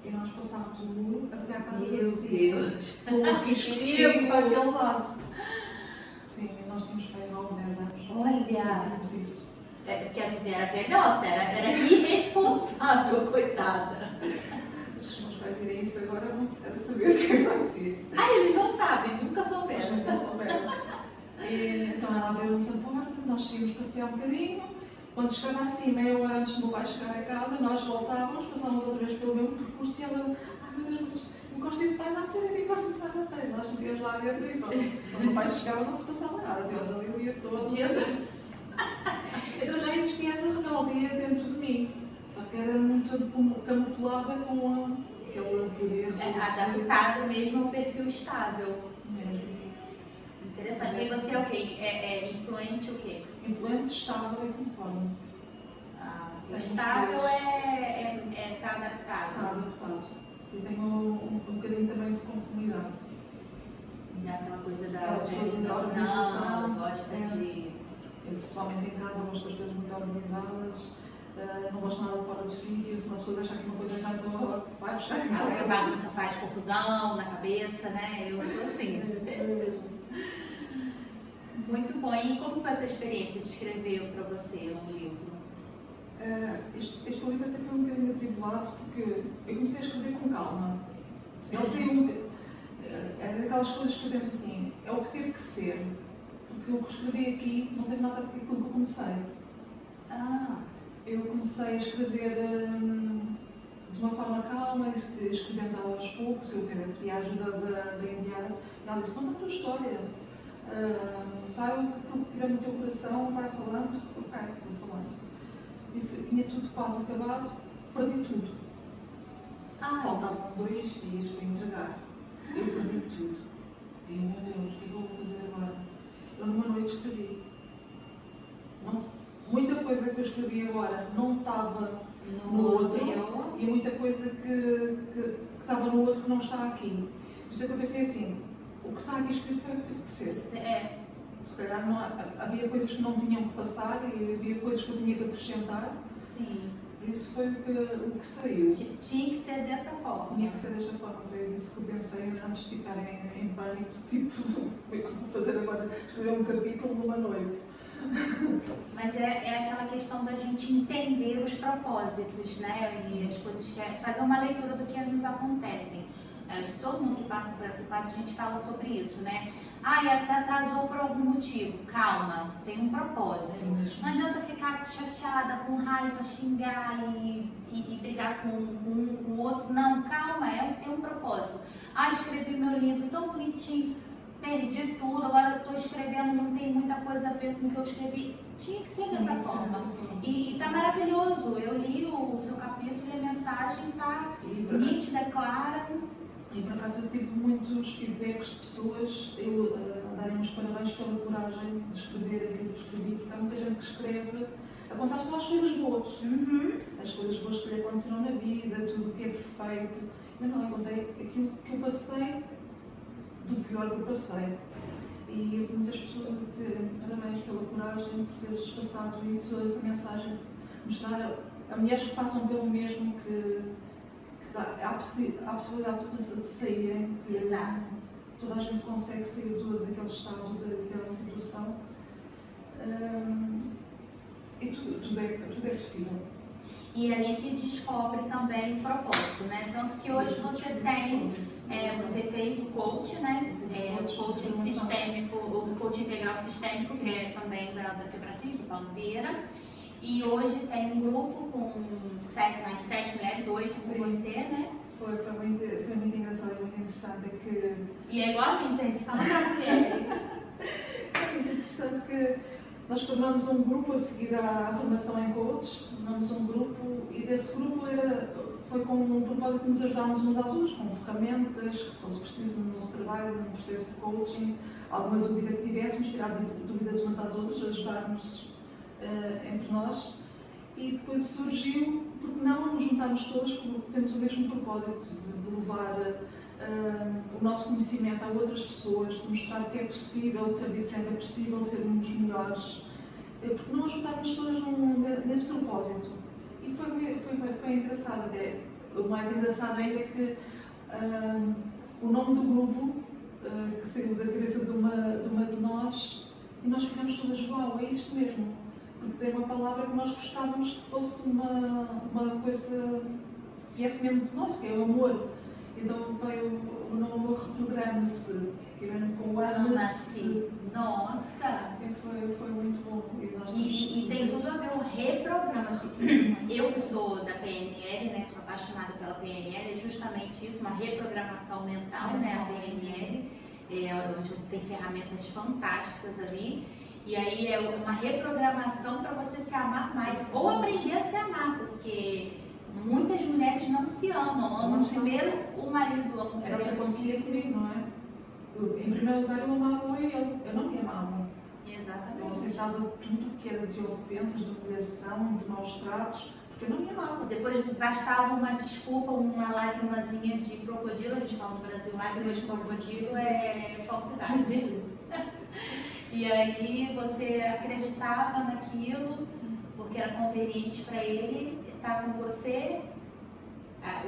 E nós passávamos o muro até à casa da vizinha. Com o risco de ir para aquele lado. Sim, nós tínhamos para aí 9, 10 anos. Olha! Fazíamos isso. Porque a vizinha era velhota, era irresponsável, coitada. Os meus pais virem isso agora, vão ficar a saber o que acontecia. Eles não sabem, nunca souberam. Nunca souberam. Então ela abriu-nos a porta, nós saímos passear um bocadinho. Quando chegava assim, meia hora antes do meu pai chegar a casa, nós voltávamos, passávamos outra vez pelo mesmo percurso e ela, meu Deus, vocês encostem-se mais à parede, encostem-se mais à parede. Nós metíamos lá dentro e pronto. Quando o meu pai chegava, não se passava nada, tínhamos ali o dia todo. Então já existia essa rebeldia dentro de mim, só que era muito camuflada com aquele poder. Adaptado mesmo ao perfil estável. Mesmo. Interessante. E você é o quê? É influente o quê? Influente, estável e conforme. Estável tá adaptado. Está adaptado. E tenho um bocadinho também de conformidade. Dá aquela coisa da Aquela pessoa de organização, gosta de... Eu, pessoalmente em casa, gosto das coisas muito organizadas. Não gosto nada de fora do sítio. Se uma pessoa deixar aqui uma coisa já então vai buscar em casa. A bagunça faz confusão na cabeça, né? Eu sou assim. Muito bom. E como foi essa experiência de escrever para você um livro? Este livro até foi um bocadinho atribulado porque eu comecei a escrever com calma. Ele saiu. É daquelas coisas que eu penso assim, é o que teve que ser. Porque o que escrevi aqui não teve nada a ver com aquilo que eu comecei. Eu comecei a escrever de uma forma calma, escrevendo aos poucos. Eu pedi a ajuda da Indiana e ela disse: conta a tua história. Vai o que tiver no teu coração, vai falando. Ok, vou falando. E tinha tudo quase acabado, perdi tudo. Faltavam 2 dias para entregar. Eu perdi tudo. E meu Deus, o que eu vou fazer agora? Eu numa noite escrevi. Muita coisa que eu escrevi agora não estava no outro e muita coisa que estava no outro que não está aqui. Por isso é que eu pensei assim, o que está aqui escrito foi o que teve que ser. Se calhar havia coisas que não tinham que passar e havia coisas que eu tinha que acrescentar. Sim. Por isso foi o que saiu. Tinha que ser dessa forma. Tinha que ser desta forma. Foi isso que eu pensei antes de ficar em pânico. Tipo, como é que eu vou fazer agora? Escrever um capítulo numa noite. Mas é aquela questão da gente entender os propósitos, né? E as coisas que fazer uma leitura do que nos acontecem. Todo mundo que passa por aqui, a gente fala sobre isso, né? Você atrasou por algum motivo. Calma, tem um propósito. Não adianta ficar chateada, com raiva, xingar e brigar com um com o outro. Não, calma, tem um propósito. Escrevi meu livro tão bonitinho, perdi tudo, agora eu estou escrevendo, não tem muita coisa a ver com o que eu escrevi. Tinha que ser dessa forma. E tá maravilhoso. Eu li o seu capítulo e a mensagem tá nítida, clara. E por acaso eu tive muitos feedbacks de pessoas a darem os parabéns pela coragem de escrever aquilo que escrevi, porque há muita gente que escreve a contar só as coisas boas. As coisas boas que lhe aconteceram na vida, tudo o que é perfeito. Mas não, eu contei aquilo que eu passei, do pior que eu passei. E houve muitas pessoas a dizerem parabéns pela coragem por teres passado isso, essa mensagem de mostrar a mulheres que passam pelo mesmo, que há a possibilidade de saírem, que Exato. toda a gente consegue sair daquele estado, daquela situação. E tudo é possível. E aí que descobre também o propósito, né? Tanto que hoje você tem, você fez o coach, né? O coach sistêmico, o coach integral sistêmico, que é também da Febracis, do Paulo Vieira. E hoje tem um grupo com mais 7 mulheres, 8 com você, né? Foi muito engraçado e muito interessante. E é igual a mim, gente, fala para mulheres. Foi muito interessante que nós formamos um grupo a seguir à formação em coach, formamos um grupo e desse grupo foi com um propósito de nos ajudarmos uns aos outros, com ferramentas, que fosse preciso no nosso trabalho, no processo de coaching, alguma dúvida que tivéssemos, tirar dúvidas umas às outras, ajudar-nos entre nós. E depois surgiu, porque não nos juntarmos todas, porque temos o mesmo propósito de levar o nosso conhecimento a outras pessoas, de mostrar que é possível ser diferente, é possível sermos melhores, porque não nos juntarmos todas nesse propósito. E foi engraçado até. O mais engraçado ainda é que o nome do grupo, que saiu da cabeça de uma de nós, e nós ficamos todas, uau, é isto mesmo. Porque tem uma palavra que nós gostávamos que fosse uma coisa que viesse mesmo de nós, que é o amor. Então veio o nome Reprograme-se, que vem com o ama-se. Nossa! Foi muito bom. E tem tudo a ver o reprograma-se. Eu que sou da PNL, né, sou apaixonada pela PNL, é justamente isso, uma reprogramação mental, né, a PNL, onde você tem ferramentas fantásticas ali. E aí é uma reprogramação para você se amar mais, ou aprender a se amar, porque muitas mulheres não se amam. Amam primeiro o marido, amam Era o que acontecia comigo, não é? Em primeiro lugar, eu amava a ele, eu não me amava. Eu Exatamente. aceitava tudo que era de ofensas, de humilhação, de maus tratos, porque eu não me amava. Depois bastava uma desculpa, uma lágrimazinha de crocodilo, a gente fala no Brasil, lágrima de crocodilo é falsidade. E aí você acreditava naquilo, porque era conveniente para ele estar com você.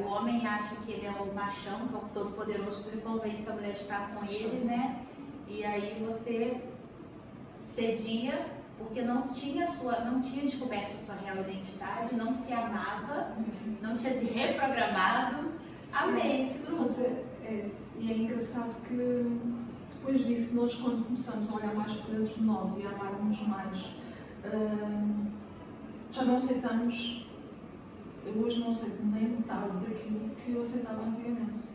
O homem acha que ele é o machão, que é o todo poderoso, porque ele convence a mulher a estar com ele, né? E aí você cedia, porque não tinha descoberto a sua real identidade, não se amava, não tinha se reprogramado. Amei esse grupo. E é engraçado que depois disso, nós quando começamos a olhar mais para dentro de nós e a amarmos mais, já não aceitamos. Eu hoje não aceito nem metade daquilo que eu aceitava antigamente.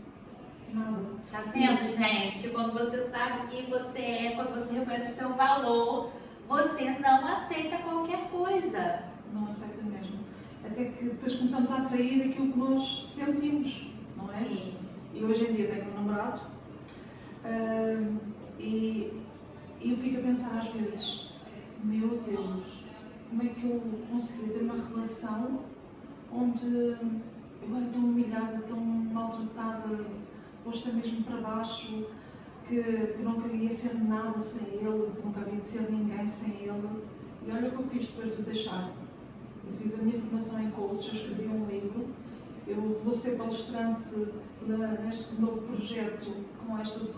Nada. Tá vendo, gente? Quando você sabe quem você é, quando você reconhece o seu valor, você não aceita qualquer coisa. Não aceita mesmo. Até que depois começamos a atrair aquilo que nós sentimos, não é? Sim. E hoje em dia tenho um namorado e eu fico a pensar às vezes, meu Deus, como é que eu consegui ter uma relação onde eu era tão humilhada, tão maltratada, posta mesmo para baixo, que nunca ia ser nada sem ele, que nunca havia de ser ninguém sem ele. E olha o que eu fiz depois de o deixar. Eu fiz a minha formação em coach, eu escrevi um livro, eu vou ser palestrante neste novo projeto com estas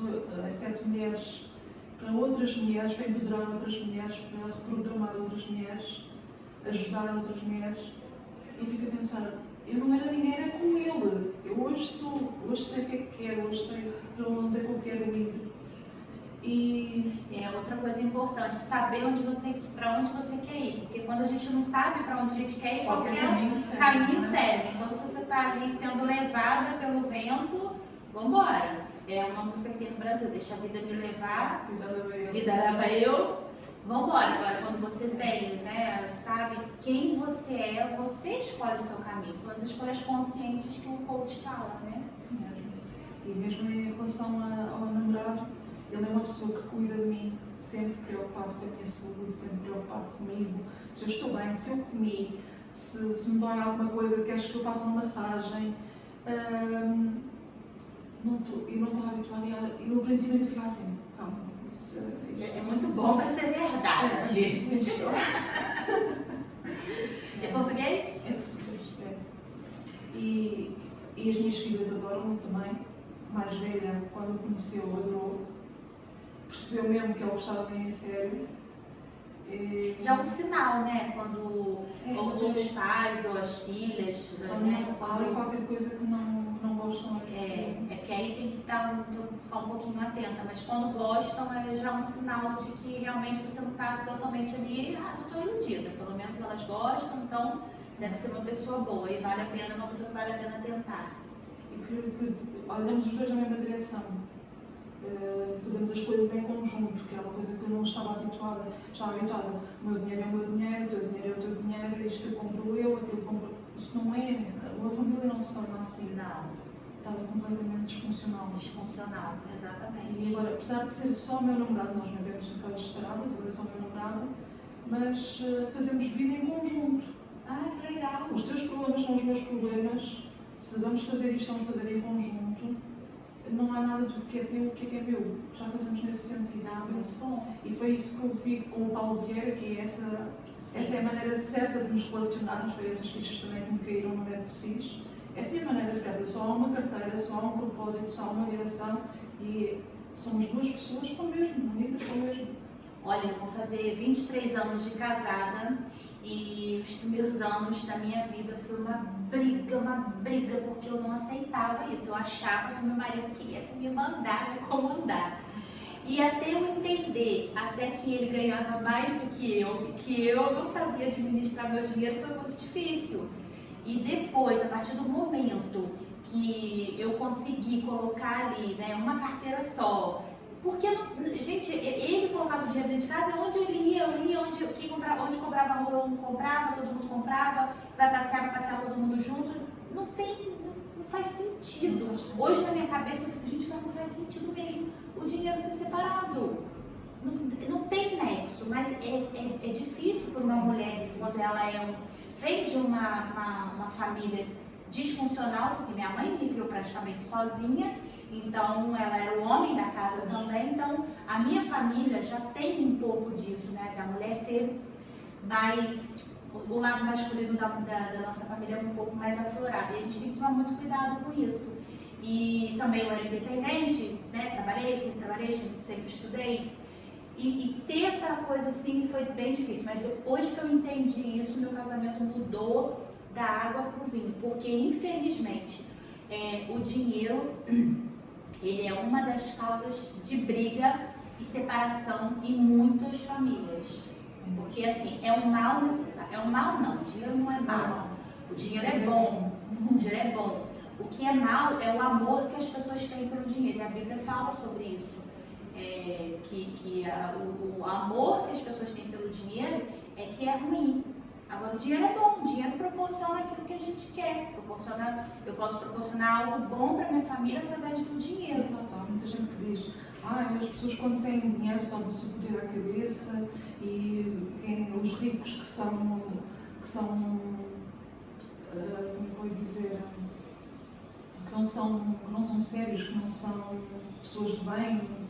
7 mulheres, para outras mulheres, para empoderar outras mulheres, para reprogramar outras mulheres, ajudar outras mulheres. E fico a pensar, eu não era ninguém, era como ele. Eu hoje sou, hoje sei o que é que quero, hoje sei para onde é que eu quero ir. E é outra coisa importante, saber para onde você quer ir. Porque quando a gente não sabe para onde a gente quer ir, qualquer caminho serve. Então, se você está ali sendo levada pelo vento, vambora. É uma música que tem no Brasil, deixa a vida me levar, vida leva eu. Vambora. Agora, quando você tem, né, sabe quem você é, você escolhe o seu caminho. São as escolhas conscientes que o coach fala, né? E mesmo em relação ao namorado, ele é uma pessoa que cuida de mim, sempre preocupado com a minha saúde, sempre preocupado comigo, se eu estou bem, se eu comi, se me dói alguma coisa, queres que eu faça uma massagem. Eu não estou habituada e no princípio ainda ficava assim, calma. É muito bom para ser verdade. É português? É português, é. E as minhas filhas adoram-me também. A mais velha, quando me conheceu, adorou. Percebeu mesmo que ela gostava de mim em sério. Já é um sinal, né? Quando os pais ou as filhas, né? Quando qualquer coisa que não gostam. É que aí tem que ficar um pouquinho atenta, mas quando gostam é já um sinal de que realmente você não está totalmente ali, não estou iludida, pelo menos elas gostam, então deve ser uma pessoa boa e vale a pena, uma pessoa que vale a pena tentar. E que olhamos os dois na mesma direção. Fazemos as coisas em conjunto, que é uma coisa que eu não estava habituada. Estava habituada, o meu dinheiro é o meu dinheiro, o teu dinheiro é o teu dinheiro, isto eu compro eu, aquilo compro. Isso não é. Uma família não se torna assim. Não. Estava completamente disfuncional. Disfuncional, exatamente. E agora, apesar de ser só o meu namorado, nós vivemos em casas separadas, ele é só o meu namorado, mas fazemos vida em conjunto. Ah, que legal. Os teus problemas são os meus problemas. Se vamos fazer isto, vamos fazer em conjunto. Não há nada do que é teu, o que é meu. Já fazemos nesse sentido. Muito bom. E foi isso que eu vi com o Paulo Vieira, que é essa é a maneira certa de nos relacionarmos. Foi essas fichas também que me caíram no método SIS. Essa é a maneira certa. Só há uma carteira, só há um propósito, só há uma direção e somos duas pessoas com o mesmo, unidas com o mesmo. Olha, eu vou fazer 23 anos de casada e os primeiros anos da minha vida foi uma briga, porque eu não aceitava isso. Eu achava que meu marido queria me mandar, me comandar. E até eu entender, até que ele ganhava mais do que eu, e que eu não sabia administrar meu dinheiro, foi muito difícil. E depois, a partir do momento que eu consegui colocar ali, né, uma carteira só, porque, gente, ele colocava o dinheiro dentro de casa, onde eu lia, onde comprava roupa, eu comprava, todo mundo comprava, vai passear todo mundo junto, não faz sentido. Hoje na minha cabeça eu fico, gente, mas não faz sentido mesmo o dinheiro ser separado. Não tem nexo, mas é difícil para uma mulher, quando ela vem de uma família disfuncional, porque minha mãe me criou praticamente sozinha, então ela era o homem da casa também, então a minha família já tem um pouco disso, né, da mulher ser mais, o lado masculino da nossa família é um pouco mais aflorado, e a gente tem que tomar muito cuidado com isso. E também eu era independente, né, trabalhei, sempre estudei, e ter essa coisa assim foi bem difícil, mas depois que eu entendi isso, meu casamento mudou da água para o vinho, porque infelizmente o dinheiro ele é uma das causas de briga e separação em muitas famílias, porque assim, é um mal necessário, o dinheiro não é mal, o dinheiro é bom, o que é mal é o amor que as pessoas têm pelo dinheiro, e a Bíblia fala sobre isso, o amor que as pessoas têm pelo dinheiro que é ruim. Agora, o dinheiro é bom, o dinheiro proporciona aquilo que a gente quer. Eu posso proporcionar algo bom para minha família através do dinheiro. Exato. Há muita gente que diz, as pessoas quando têm dinheiro sobem-se o poder à cabeça e os ricos que são vou dizer, que não são sérios, que não são pessoas de bem.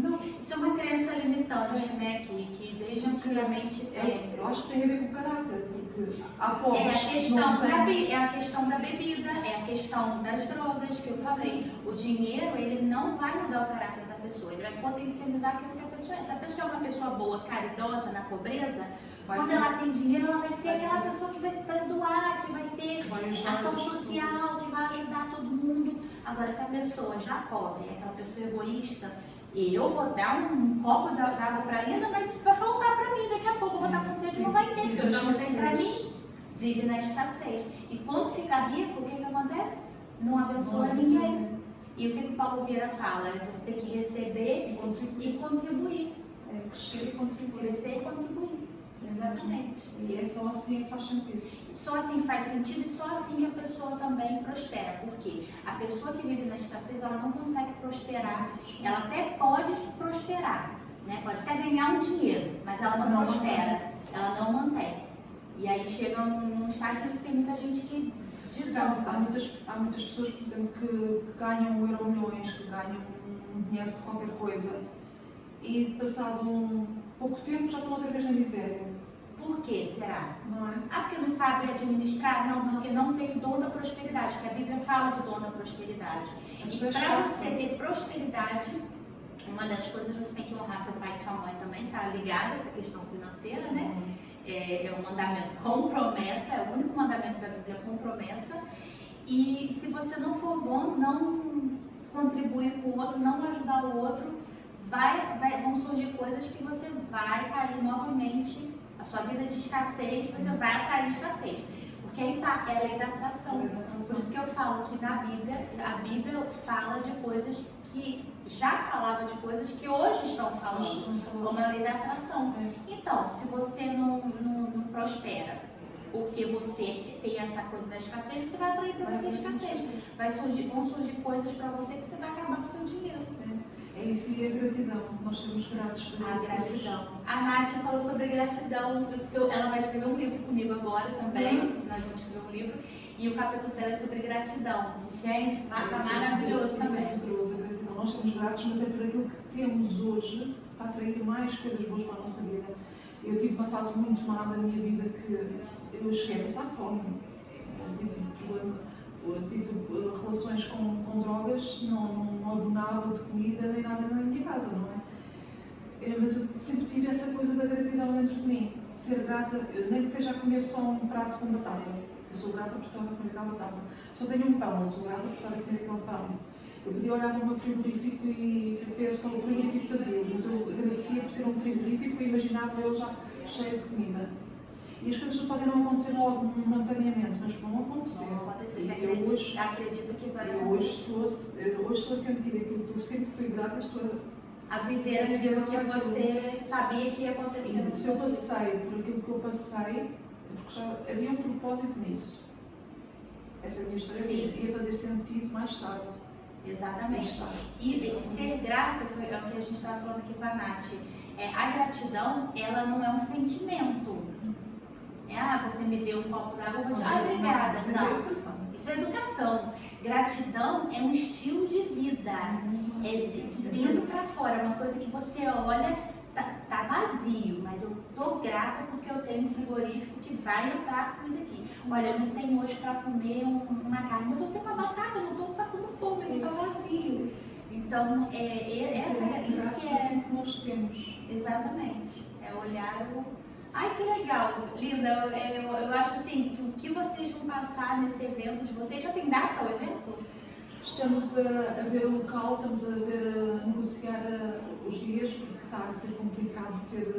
Não. Isso é uma crença limitante, né? Que desde antigamente eu acho que tem a ver com o caráter, porque há pobres é a questão que não têm... é a questão da bebida, é a questão das drogas que eu falei. O dinheiro, ele não vai mudar o caráter da pessoa, ele vai potencializar aquilo que a pessoa é. Se a pessoa é uma pessoa boa, caridosa, na pobreza, quando ela tem dinheiro, ela vai ser aquela pessoa que vai doar, que vai ter ação social, que vai ajudar todo mundo. Agora, se a pessoa já pobre, é aquela pessoa egoísta, eu vou dar um copo de água para a Lina, mas isso vai faltar para mim. Daqui a pouco eu vou estar com sede e não vai ter, porque eu já não tenho para mim. Vive na escassez. E quando fica rico, o que acontece? Não abençoa ninguém. E o que o Paulo Vieira fala? Você tem que receber e contribuir. Crescer e contribuir. Crescer e contribuir. Exatamente. E é só assim que faz sentido. Só assim faz sentido e só assim a pessoa também prospera. Porque a pessoa que vive na escassez, ela não consegue prosperar. Ela até pode prosperar, né? Pode até ganhar um dinheiro, mas ela não prospera, ela não mantém. E aí chega num estágio que tem muita gente que desanda. Há muitas pessoas, por exemplo, que ganham euro-milhões, que ganham dinheiro de qualquer coisa e passado pouco tempo já estão outra vez na miséria. Por que será? Não é? Porque não sabe administrar? Não, porque não tem o dom da prosperidade, porque a Bíblia fala do dom da prosperidade. E para você ter prosperidade, uma das coisas você tem que honrar seu pai e sua mãe também, está ligada a essa questão financeira, né? É um mandamento com promessa, é o único mandamento da Bíblia com promessa. E se você não for bom, não contribuir com o outro, não ajudar o outro, vão surgir coisas que você vai cair novamente. A sua vida de escassez, você vai cair em escassez. Porque aí tá, é a lei da atração. Por isso que eu falo que na Bíblia, a Bíblia fala de coisas que já falava de coisas que hoje estão falando, como a lei da atração. Então, se você não prospera, porque você tem essa coisa da escassez, você vai atrair para você a escassez. Vão surgir coisas para você que você vai acabar com o seu dinheiro. É isso, e a gratidão. Nós somos gratos por a gratidão. A Nath falou sobre gratidão. Ela vai escrever um livro comigo agora também. Nós vamos escrever um livro. E o capítulo dela é sobre gratidão. Gente, tá maravilhoso também. É poderoso, a gratidão. Nós somos gratos, mas é por aquilo que temos hoje para atrair mais coisas boas para a nossa vida. Eu tive uma fase muito má da minha vida que eu cheguei a passar fome. Eu tive relações com drogas, não abonava de comida nem nada na minha casa, não é? Mas eu sempre tive essa coisa da gratidão dentro de mim. Ser grata, nem que esteja a comer só um prato com batata. Eu sou grata por estar a comer aquela batata. Só tenho um pão, eu sou grata por estar a comer aquele pão. Eu podia olhar para o meu frigorífico e ver só o frigorífico vazio, mas eu agradecia por ter um frigorífico e imaginava eu já cheio de comida. E as coisas podem não acontecer logo momentaneamente, mas vão acontecer. Você acredita que vai acontecer? Hoje estou a sentir aquilo que eu sempre fui grata, estou a viver aquilo que você sabia que ia acontecer. E se eu passei por aquilo que eu passei, é porque já havia um propósito nisso. essa minha história Sim. ia fazer sentido mais tarde. Exatamente. E ser grata, foi o que a gente estava falando aqui com a Nath. A gratidão, ela não é um sentimento. Você me deu um copo d'água, eu vou te obrigada. Isso é educação. Isso é educação. Gratidão é um estilo de vida. É de dentro para fora. É uma coisa que você olha, tá vazio, mas eu tô grata porque eu tenho um frigorífico que vai entrar comida aqui. Olha, eu não tenho hoje para comer uma carne, mas eu tenho uma batata, eu não tô passando fome, ele tá vazio. Então, isso que é. Que nós temos. Exatamente. É olhar o. Ai, que legal, linda. Eu acho assim que o que vocês vão passar nesse evento de vocês, já tem data o evento? Estamos a ver o local, estamos a negociar os dias, porque está a ser complicado ter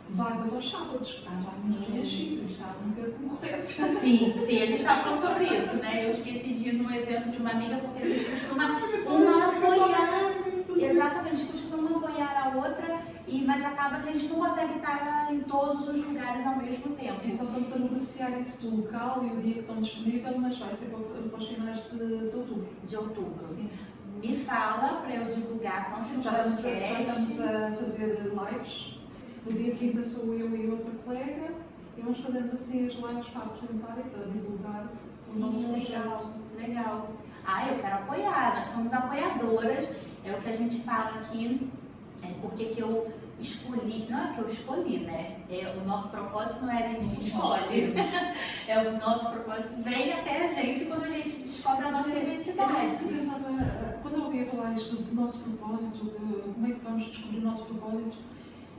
vagas aos sábados. Está já muito preenchido, está a muita concorrência. Sim, a gente estava falando sobre isso, né? Eu esqueci de ir no evento de uma amiga, porque a gente costuma uma apoiar. Exatamente, costuma apoiar a outra, mas acaba que a gente não consegue estar em todos os lugares ao mesmo tempo. Então estamos a negociar isso do local e o dia que estão disponível, mas vai ser para os finais de outubro. De outubro. Sim. Me fala para eu divulgar quanto no podcast. Já estamos a fazer lives. No dia 30 sou eu e outra colega e vamos fazendo assim as lives para apresentar e para divulgar o nosso projeto. Legal. Eu quero apoiar, nós somos apoiadoras, é o que a gente fala aqui, porque que eu escolhi, não é que eu escolhi, né? O nosso propósito não é a gente que escolhe, o nosso propósito vem até a gente quando a gente descobre a nossa identidade. Eu pensava, quando eu ouvia falar isto do nosso propósito, como é que vamos descobrir o nosso propósito,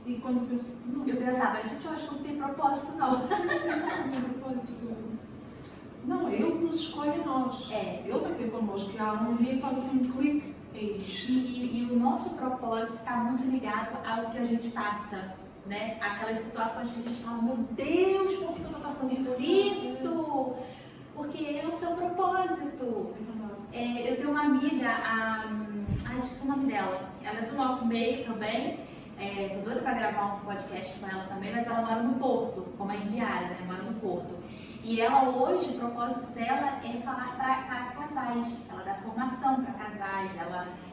e quando eu pensei, não. Eu pensava, gente, eu acho que não tem propósito não. Eu pensei, não tem propósito. Não, ele nos escolhe a nós. Ele vai ter connosco. Há um dia que faz assim um clique. É isto. E o nosso propósito está muito ligado ao que a gente passa, né? Aquelas situações que a gente fala, meu Deus, por que eu estou passando por isso? Porque é o seu propósito. Eu tenho uma amiga, esqueci o nome dela. Ela é do nosso meio também. Tô doida para gravar um podcast com ela também, mas ela mora no Porto, como é indiana, né? Mora no Porto. E ela hoje, o propósito dela é falar para casais, ela dá formação para casais,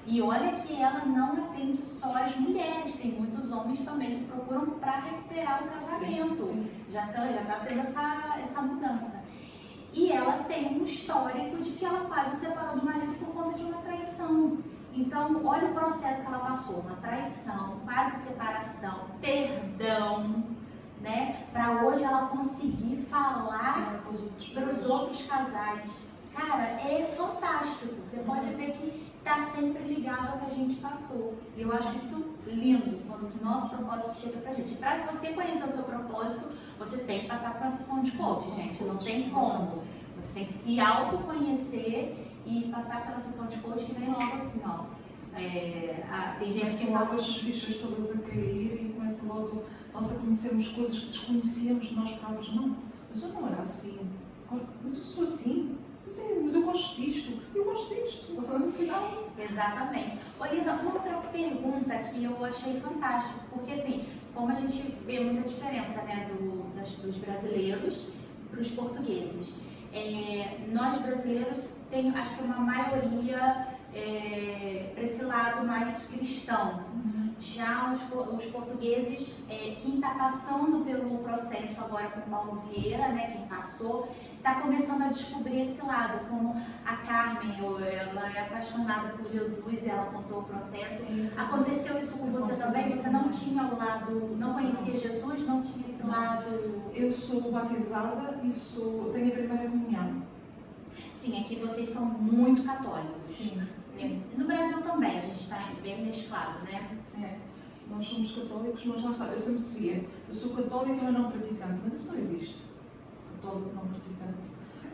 e olha que ela não atende só as mulheres, tem muitos homens também que procuram para recuperar o casamento. Sim. Já tá tendo essa mudança. E ela tem um histórico de que ela quase separou do marido por conta de uma traição. Então, olha o processo que ela passou, uma traição, quase separação, perdão, né? Para hoje ela conseguir falar para os outros casais. Cara, é fantástico. Você pode ver que está sempre ligado ao que a gente passou. Eu acho isso lindo, quando o nosso propósito chega pra gente. Para você conhecer o seu propósito, você tem que passar por uma sessão de coaching, gente. Não tem como. Você tem que se autoconhecer e passar pela sessão de coaching que vem logo assim, ó. Tem gente que logo as fichas todas a cair e começa logo nós a conhecermos coisas que desconhecíamos de nós próprios. Não, mas eu não era assim. Mas eu sou assim. Mas eu gosto disto. Eu gosto disto. No final. Exatamente. Olina, outra pergunta que eu achei fantástica, porque assim, como a gente vê muita diferença, né, dos brasileiros para os portugueses. Nós brasileiros tem, acho que uma maioria para esse lado mais cristão. Já os portugueses, quem está passando pelo processo agora com Paulo Vieira, né, quem passou, está começando a descobrir esse lado, como a Carmen, ela é apaixonada por Jesus e ela contou o processo. Aconteceu isso com você também? Você não tinha o lado, não conhecia Jesus, não tinha esse lado? Eu sou batizada e tenho a primeira comunhão. Sim, aqui vocês são muito católicos. Sim. No Brasil também, a gente está bem mesclado, né? Nós somos católicos, mas lá está. Eu sempre dizia, eu sou católica, mas não praticante. Mas isso não existe. Católico não praticante.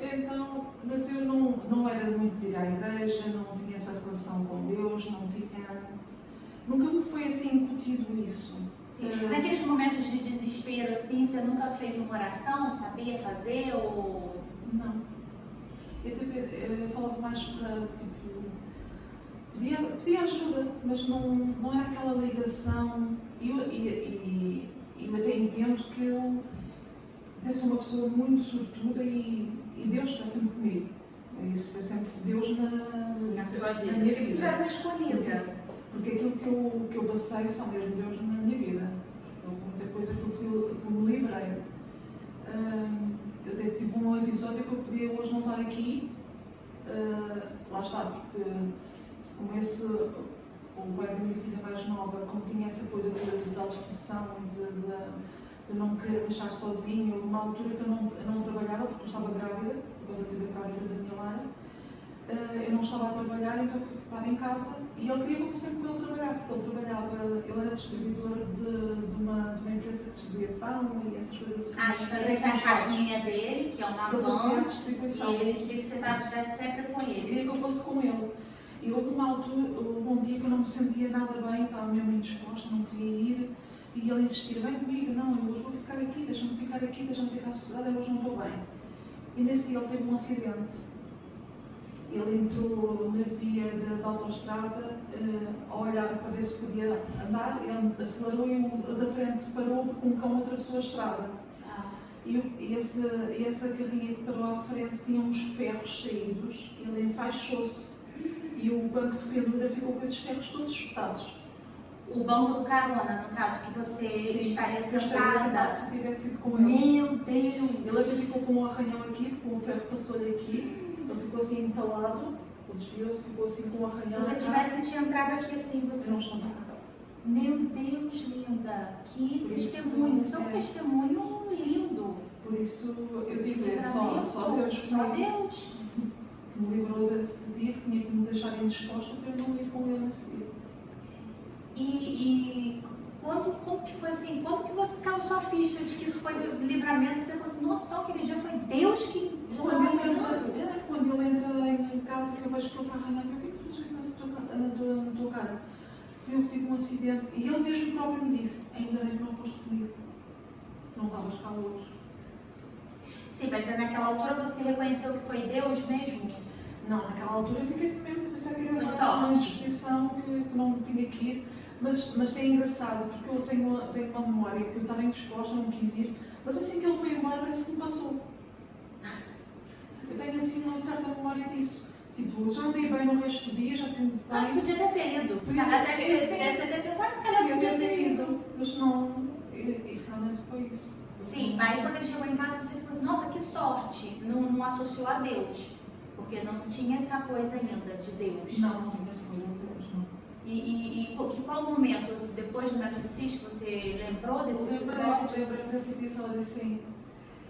Então, mas eu não era muito de ir à igreja, não tinha essa relação com Deus, nunca me foi assim incutido isso. Naqueles momentos de desespero, assim, você nunca fez uma oração, sabia fazer ou... Não. Eu falava mais para, tipo, pedia ajuda, mas não era aquela ligação. Eu até entendo que eu sou uma pessoa muito sortuda e e Deus está sempre comigo. Isso foi sempre Deus Na sua vida. na minha Porque vida. você já foi escolhida. Porque aquilo que eu passei são mesmo Deus na minha vida. Houve muita coisa que eu me livrei. Eu até tive um episódio que eu podia hoje não estar aqui. Lá está, porque como o pai da minha filha mais nova, como tinha essa coisa da obsessão, de não querer deixar sozinho, uma altura que eu não trabalhava, porque eu estava grávida, quando eu estive grávida da minha Lara, eu não estava a trabalhar, então eu estava em casa e ele queria que eu fosse sempre com ele trabalhar, porque ele era distribuidor de uma empresa que distribuía pão e essas coisas assim. Então ele tinha a carrinha dele, que é uma Eu fazia a van, distribuição. e ele queria que você estivesse sempre com Eu ele. queria que eu fosse com ele. E houve um dia que eu não me sentia nada bem, estava mesmo indisposta, não queria ir. E ele insistia, vem comigo, não, eu hoje vou ficar aqui, deixa-me ficar sossegada, eu hoje não estou bem. E nesse dia ele teve um acidente. Ele entrou na via da autoestrada a olhar para ver se podia andar, ele acelerou e o da frente parou porque um cão atravessou a estrada. E essa carrinha que parou à frente tinha uns ferros saídos, ele enfaixou-se e o banco de pendura ficou com esses ferros todos espetados. O banco do carona, no caso, que você estaria sentada. Se eu tivesse ido com ele. Meu Deus! Ele até ficou com um arranhão aqui, porque o ferro passou-lhe aqui, ele ficou assim entalado, ele desviou-se, ficou assim com um arranhão. Se você tinha entrado aqui assim, Eu você. não estava cá. Meu Deus, linda! Que testemunho! Isso é um testemunho lindo! Por isso eu digo, só Deus Só Deus! que me livrou desse dia, que tinha que me deixar indisposta para eu não ir com ele nesse dia. E como que foi assim? Quando que você caiu sua ficha de que isso foi livramento? Você falou assim, nossa, então aquele dia foi Deus que. Quando ele entra em casa, que eu vejo que ele está arranhado, eu, o que é que se passou na tua cara? Fui eu que tive um acidente e ele mesmo próprio me disse, ainda bem que não foste comigo, não estavas cá hoje. Sim, mas naquela altura você reconheceu que foi Deus mesmo? Não, naquela altura eu fiquei assim mesmo, pensei que Foi era só. uma instituição que não tinha que ir, mas é engraçado, porque eu tenho uma memória que eu estava indisposta, não quis ir, mas assim que ele foi embora parece que me passou. Eu tenho assim uma certa memória disso. Tipo, já andei bem no resto do dia, já tenho bem. Podia ter ido. Se calhar deve ter pensado, se calhar podia ter ido. Mas não, e realmente foi isso. Sim, aí quando ele chegou em casa você ficou assim, nossa, que sorte, não associou a Deus, porque não tinha essa coisa ainda de Deus. Não tinha essa coisa de Deus, não. E qual momento, depois do método CIS, que você lembrou desse episódio? Lembrei desse episódio, sim.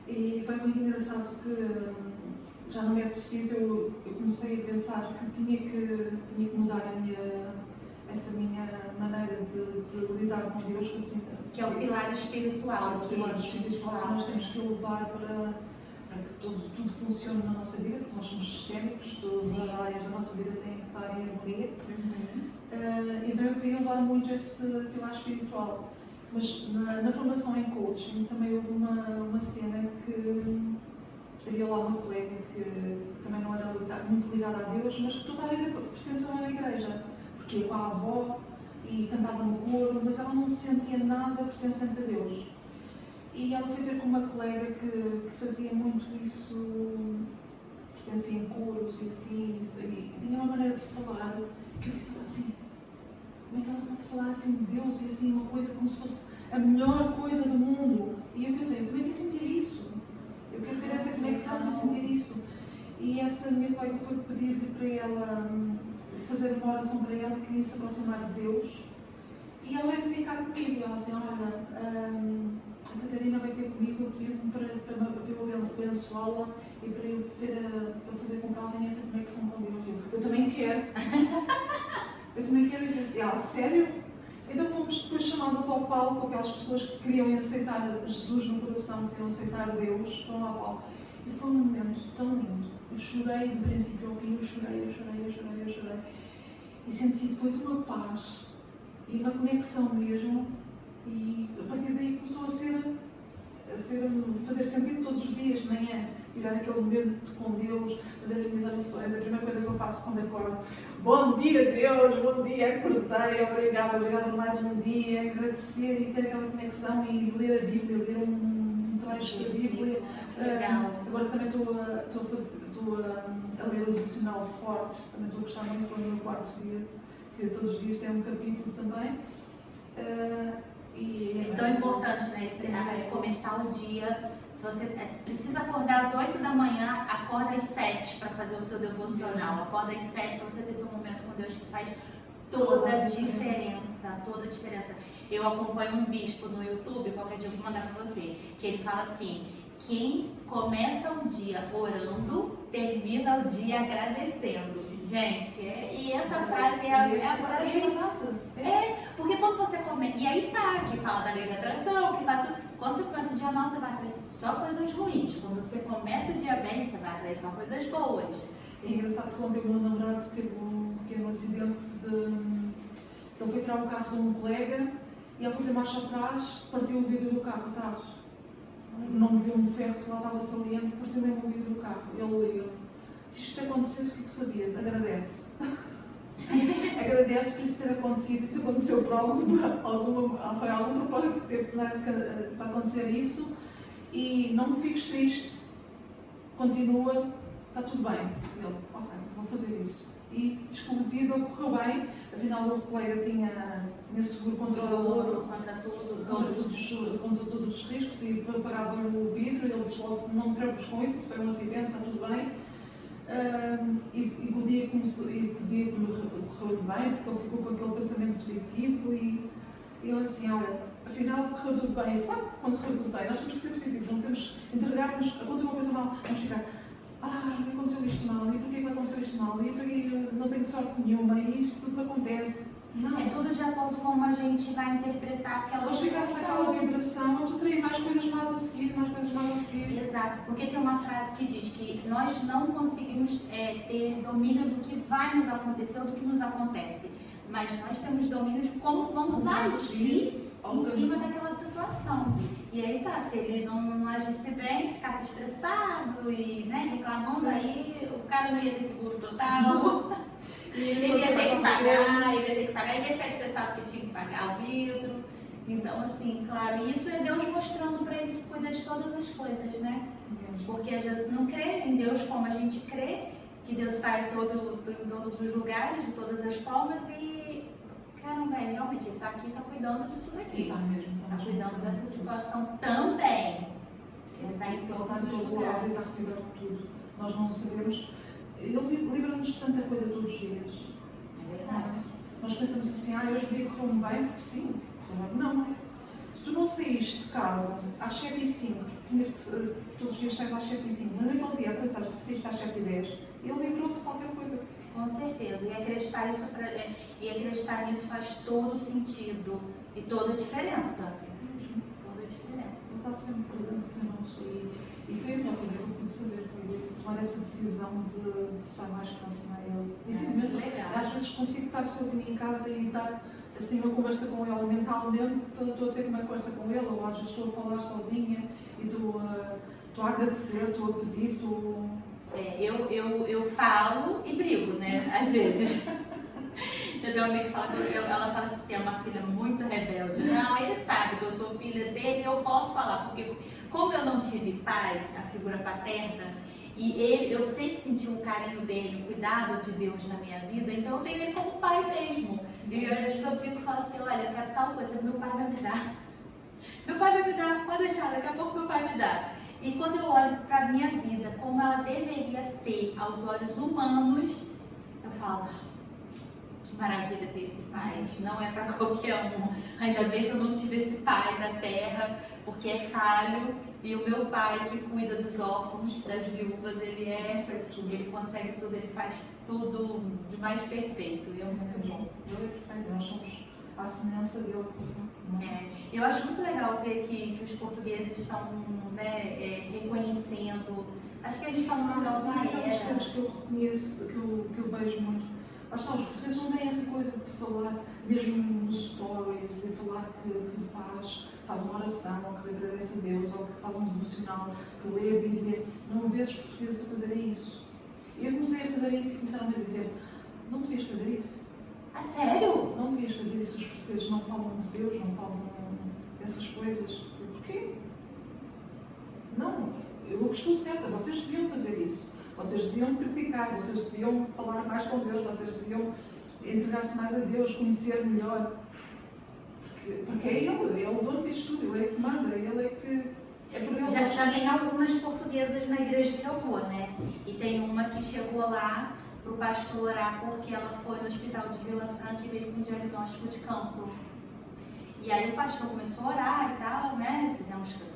E foi muito engraçado porque já no método CIS eu comecei a pensar que tinha que mudar essa minha maneira de lidar com Deus. Que é o pilar espiritual. O pilar espiritual que nós temos que levar para que tudo funcione na nossa vida, porque nós somos sistémicos, todas as áreas da nossa vida têm que estar em harmonia. Então eu queria levar muito esse pilar espiritual. Mas na formação em coaching também houve uma cena que havia lá uma colega que também não era muito ligada a Deus, mas que toda a vida pertenceu à igreja, porque ia com a avó e cantava no coro, mas ela não se sentia nada pertencente a Deus. E ela foi ter com uma colega que fazia muito isso, pertencia em coros e assim, e tinha uma maneira de falar que eu ficava assim, como é que ela pode falar assim de Deus e assim uma coisa como se fosse a melhor coisa do mundo? E eu pensei, eu também quero sentir isso. Eu quero ter essa conexão para sentir isso. E essa minha colega foi pedir-lhe para ela fazer uma oração para ela que queria se aproximar de Deus. E ela veio ficar comigo. E ela disse, olha, a Catarina vai ter comigo, eu pedi-me para eu abençoá-la e para eu para fazer com que ela tenha essa conexão com Deus. Eu também quero. Eu também quero isso. Assim, ela, sério? Então fomos depois chamadas ao palco, aquelas pessoas que queriam aceitar Jesus no coração, queriam aceitar Deus, foram ao palco. E foi um momento tão lindo. Eu chorei do princípio ao fim, eu chorei. E senti depois uma paz e uma conexão mesmo. E a partir daí começou a fazer sentido todos os dias, de manhã, tirar aquele momento com Deus, fazer as minhas orações. A primeira coisa que eu faço quando acordo, bom dia Deus, bom dia, acordei, obrigado por mais um dia, agradecer e ter aquela conexão e ler a Bíblia, ler um trechos da Bíblia. Legal. Agora também estou a ler o devocional Forte, também estou a gostar muito, estou no meu quarto dia, que todos os dias tem um capítulo também. É tão importante, né? Começar o dia. Se você precisa acordar às 8 da manhã, acorda às 7 para fazer o seu devocional. Acorda às 7 para você ter seu momento com Deus, que faz toda a diferença. Toda a diferença. Eu acompanho um bispo no YouTube, qualquer dia eu vou mandar para você, que ele fala assim: quem começa o dia orando, termina o dia agradecendo. Gente, e essa frase é a frase. Porque quando você começa. E aí tá, que fala da lei da atração, que fala tudo. Quando você começa o dia mal, você vai atrair só coisas ruins. Quando você começa o dia bem, você vai atrair só coisas boas. É engraçado que ontem o meu namorado teve um pequeno acidente ele foi tirar o carro de um colega e ao fazer marcha atrás, partiu o vidro do carro atrás. Não viu um ferro que lá estava saliente, partiu mesmo o vidro do carro. Ele liga: se isto acontecesse, o que tu fazias? Agradece. Agradece por isso ter acontecido. Isso aconteceu por foi algum propósito que teve para acontecer isso. E não fiques triste. Continua, está tudo bem. Ele: ok, vou fazer isso. E descobriu, correu bem. Afinal, o colega tinha seguro contra todos os riscos e pagava o vidro. Ele disse logo: não me preocupes com isso, se foi um acidente, está tudo bem. E o dia correu bem, porque ele ficou com aquele pensamento positivo e ele assim: olha, afinal correu tudo bem. Claro que quando correu tudo bem, nós temos que ser positivos, não temos que entregar-nos, aconteceu uma coisa mal, vamos ficar: me aconteceu isto mal, e porquê que me aconteceu isto mal, e não tenho sorte nenhuma, e isto tudo acontece. Não. É tudo de acordo com como a gente vai interpretar aquela situação. Nós ficamos naquela vibração, vamos atrair mais coisas más a seguir, mais coisas más a seguir. Exato, porque tem uma frase que diz que nós não conseguimos ter domínio do que vai nos acontecer ou do que nos acontece, mas nós temos domínio de como vamos agir em cima daquela situação. E aí tá, se ele não agisse bem, ficasse estressado e reclamando, aí o cara não ia ter seguro total. Ele ia ter que pagar, ele ia ficar estressado porque tinha que pagar o vidro. Então, assim, claro, isso é Deus mostrando para ele que cuida de todas as coisas, né? Porque às vezes não crê em Deus como a gente crê, que Deus está em todos os lugares, de todas as formas, e caramba, realmente ele está aqui e está cuidando disso daqui. Está cuidando dessa situação também. Ele está em todos os lugares. Ele está cuidando de tudo. Nós não sabemos. Ele livra-nos de tanta coisa todos os dias. É verdade. Nós pensamos assim: hoje o dia correu-me bem, porque sim. Não. Se tu não saíste de casa às 7h05, todos os dias sais às 7h05, mas naquele dia atrasaste, saíste às 7h10, ele livrou-te de qualquer coisa. Com certeza. E acreditar nisso faz todo sentido e toda a diferença. Toda a diferença. Ele está sempre presente em nós. E foi a melhor coisa que eu pude fazer, foi tomar essa decisão de estar mais próxima a ele. E assim mesmo, legal. Às vezes consigo estar sozinha em casa e estar assim uma conversa com ele mentalmente, estou a ter uma conversa com ele, ou às vezes estou a falar sozinha e estou a agradecer, estou a pedir, eu falo e brigo, né? Às vezes. Eu tenho uma amiga que fala que ela fala assim: é uma filha muito rebelde. Não, ele sabe que eu sou filha dele e eu posso falar, porque como eu não tive pai, a figura paterna, e eu sempre senti o carinho dele, o cuidado de Deus na minha vida, então eu tenho ele como pai mesmo. E às vezes eu fico e falo assim: olha, eu quero tal coisa, meu pai vai me dar. Meu pai vai me dar, pode deixar, daqui a pouco meu pai me dá. E quando eu olho para a minha vida, como ela deveria ser aos olhos humanos, eu falo: que maravilha ter esse pai, não é para qualquer um. Ainda bem que eu não tive esse pai na terra, porque é falho. E o meu pai, que cuida dos órfãos, das viúvas, ele consegue tudo, ele faz tudo de mais perfeito. E é muito bom. Ele é perfeito, nós somos à semelhança dele. Eu acho muito legal ver que os portugueses estão reconhecendo. Acho que a gente está numa nova era. Coisas que eu reconheço, que eu vejo muito. Os portugueses não têm essa coisa de falar, mesmo nos stories, de falar que faz uma oração, ou que agradece a Deus, ou que faz um devocional, que lê a Bíblia. Não vejo os portugueses a fazerem isso. Eu comecei a fazer isso e começaram a dizer: não devias fazer isso. A sério? Não devias fazer isso. Os portugueses não falam de Deus, não falam dessas coisas. E porquê? eu que estou certa, vocês deviam fazer isso. Vocês deviam criticar, vocês deviam falar mais com Deus, vocês deviam entregar-se mais a Deus, conhecer melhor. Porque é Ele é o dono disto tudo, Ele é que manda, Ele é que... É por ele Já tem algumas portuguesas na igreja que eu vou, né? E tem uma que chegou lá pro pastor orar porque ela foi no hospital de Vila Franca e veio com diagnóstico de cancro. E aí o pastor começou a orar e tal, né?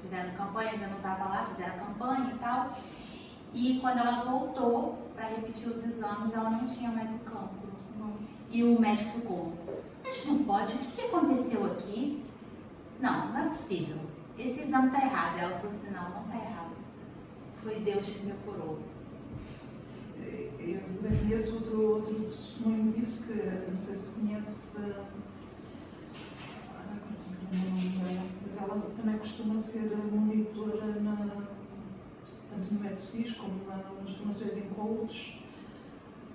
Fizeram campanha, ainda não estava lá, fizeram a campanha e tal. E quando ela voltou para repetir os exames, ela não tinha mais o cancro. E o médico ficou, mas não pode, o que aconteceu aqui? Não é possível. Esse exame está errado. E ela falou assim, não está errado. Foi Deus que me curou. Eu também conheço outro testemunho disso, que não sei se conhece, mas ela também costuma ser monitora tanto no método CIS como nas formações em coaches.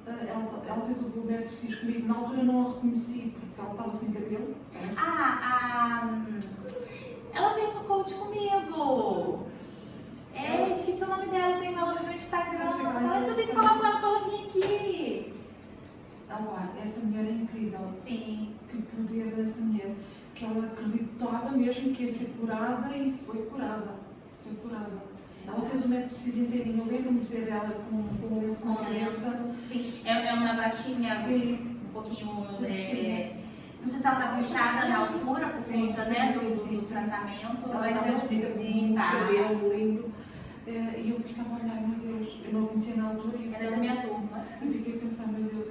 Ela fez o método CIS comigo, na altura não a reconheci porque ela estava sem cabelo. Ela fez um coach comigo. Esqueci o nome dela, tem ela no meu Instagram. Eu tenho que falar com ela para ela vir aqui. Essa mulher é incrível. Sim. Que poder dessa mulher. Que ela acreditava mesmo que ia ser curada e foi curada. Foi curada. Ela fez o método CIS inteirinho. Eu lembro-me de ver ela com o lenço na cabeça. Sim. É uma baixinha, sim. Um pouquinho. Não sei se ela estava inchada na altura, por conta do tratamento. Mas eu cabelo lindo. E eu ficava a olhar, meu Deus, eu não a conhecia na altura. Ela é da minha turma. Eu fiquei a pensar, meu Deus,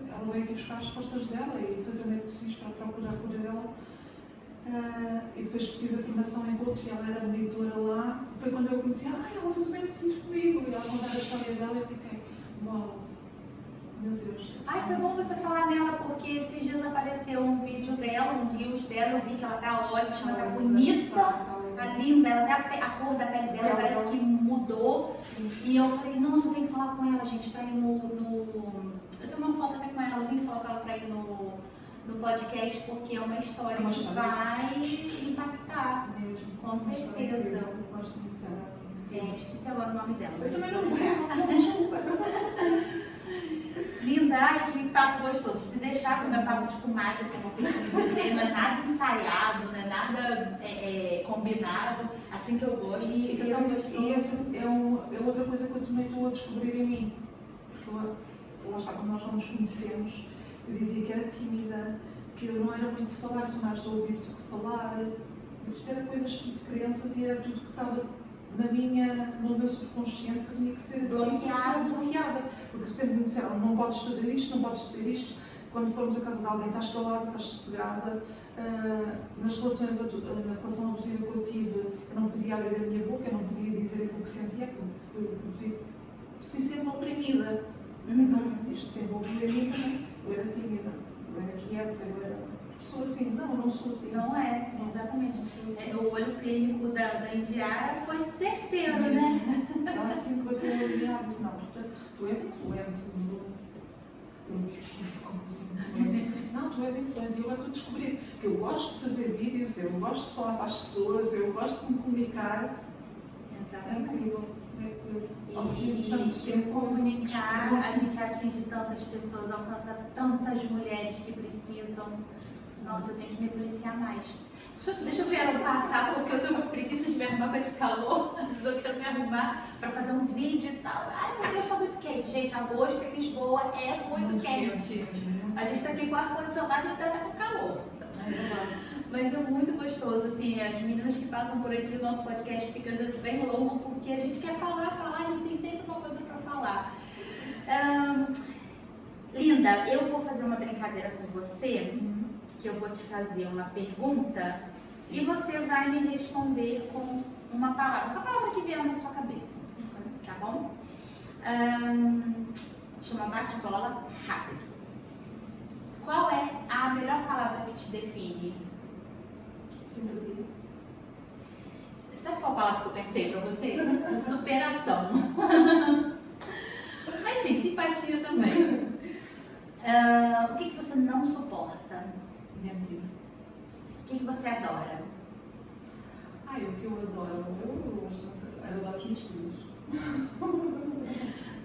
ela veio aqui buscar as forças dela e fazer o método CIS para procurar a cura dela. E depois fiz a formação em coach e ela era monitora lá. Foi quando eu conheci, ela fez o método CIS comigo. E ela contava a história dela e eu fiquei, uau. Meu Deus. Foi bom você falar nela, porque esses dias apareceu um vídeo dela, um reels dela, eu vi que ela tá ótima, tá bonita, tá linda, ela até a cor da pele dela parece que mudou. E eu falei, nossa, eu tenho que falar com ela, gente, pra ir no... Eu tenho uma foto até com ela, eu tenho que falar com ela pra ir no podcast, porque é uma história que vai impactar. Com certeza. Esqueci agora o nome dela. Eu também não lembro. Linda, que papo gostoso. Se deixar com o meu papo de comadre, que eu vou dizer, não é nada ensaiado, não é nada combinado, assim que eu gosto, fica tão gostoso. E essa é outra coisa que eu também estou a descobrir em mim. Porque lá está, quando nós não nos conhecemos, eu dizia que era tímida, que eu não era muito de falar, sou mais de ouvir do que de falar. Mas isto era coisas tudo de crianças e era tudo que estava no meu subconsciente, que eu tinha que ser assim, bloqueada. Porque sempre me disseram, não podes fazer isto, não podes dizer isto. Quando formos a casa de alguém, estás calada, estás sossegada. Na relação abusiva que eu tive, eu não podia abrir a minha boca, eu não podia dizer aquilo que sentia, porque fui sempre oprimida. Então, isto sempre oprimia a mim também. Eu era tímida, eu era quieta, eu era... Sou assim, não sou assim. Não é, exatamente. O olho clínico da Indiara foi certeiro, né? Ela assim que bateu o olhar e disse, não, tu és influente. Como assim, influente? Não, tu és influente. E eu agora estou a descobrir que eu gosto de fazer vídeos, eu gosto de falar para as pessoas, eu gosto de me comunicar. Exatamente. É incrível. E comunicar, a gente atinge tantas pessoas, alcança tantas mulheres que precisam. Nossa, eu tenho que me policiar mais. Deixa eu ver ela passar, porque eu tô com preguiça de me arrumar com esse calor. Às vezes eu quero me arrumar para fazer um vídeo e tal. Ai, meu Deus, tá muito quente. Gente, agosto em Lisboa é muito quente. A gente tá aqui com ar-condicionado e até tá com calor. Mas é muito gostoso, assim, as meninas que passam por aqui, o nosso podcast fica às vezes bem longo, porque a gente quer falar, a gente tem sempre uma coisa para falar. Linda, eu vou fazer uma brincadeira com você, que eu vou te fazer uma pergunta e você vai me responder com uma palavra que vier na sua cabeça, tá bom? Chama bate-bola rápido. Qual é a melhor palavra que te define? Simpatia. Sabe qual palavra que eu pensei pra você? Superação. Mas sim, simpatia também. O que você não suporta? Mentira. O que você adora? O que eu adoro? Agradar os meus filhos.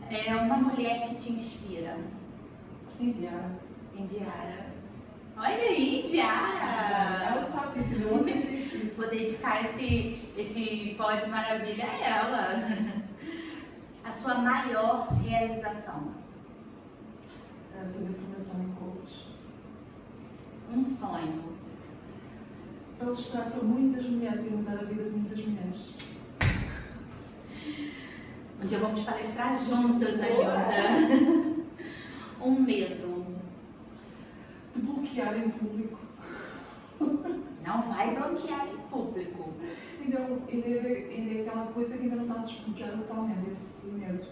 É uma mulher que te inspira. Indiara. Indiara. Olha aí, Indiara! Ela sabe disso, eu ontem disse isso. Vou dedicar esse pó de maravilha a ela. A sua maior realização? Fazer formação em coach. Um sonho? Ilustrar para muitas mulheres e mudar a vida de muitas mulheres. Um dia vamos palestrar juntas ainda. Um medo? De bloquear em público. Não vai bloquear em público. Ainda é aquela coisa que ainda não está desbloqueada totalmente, esse medo.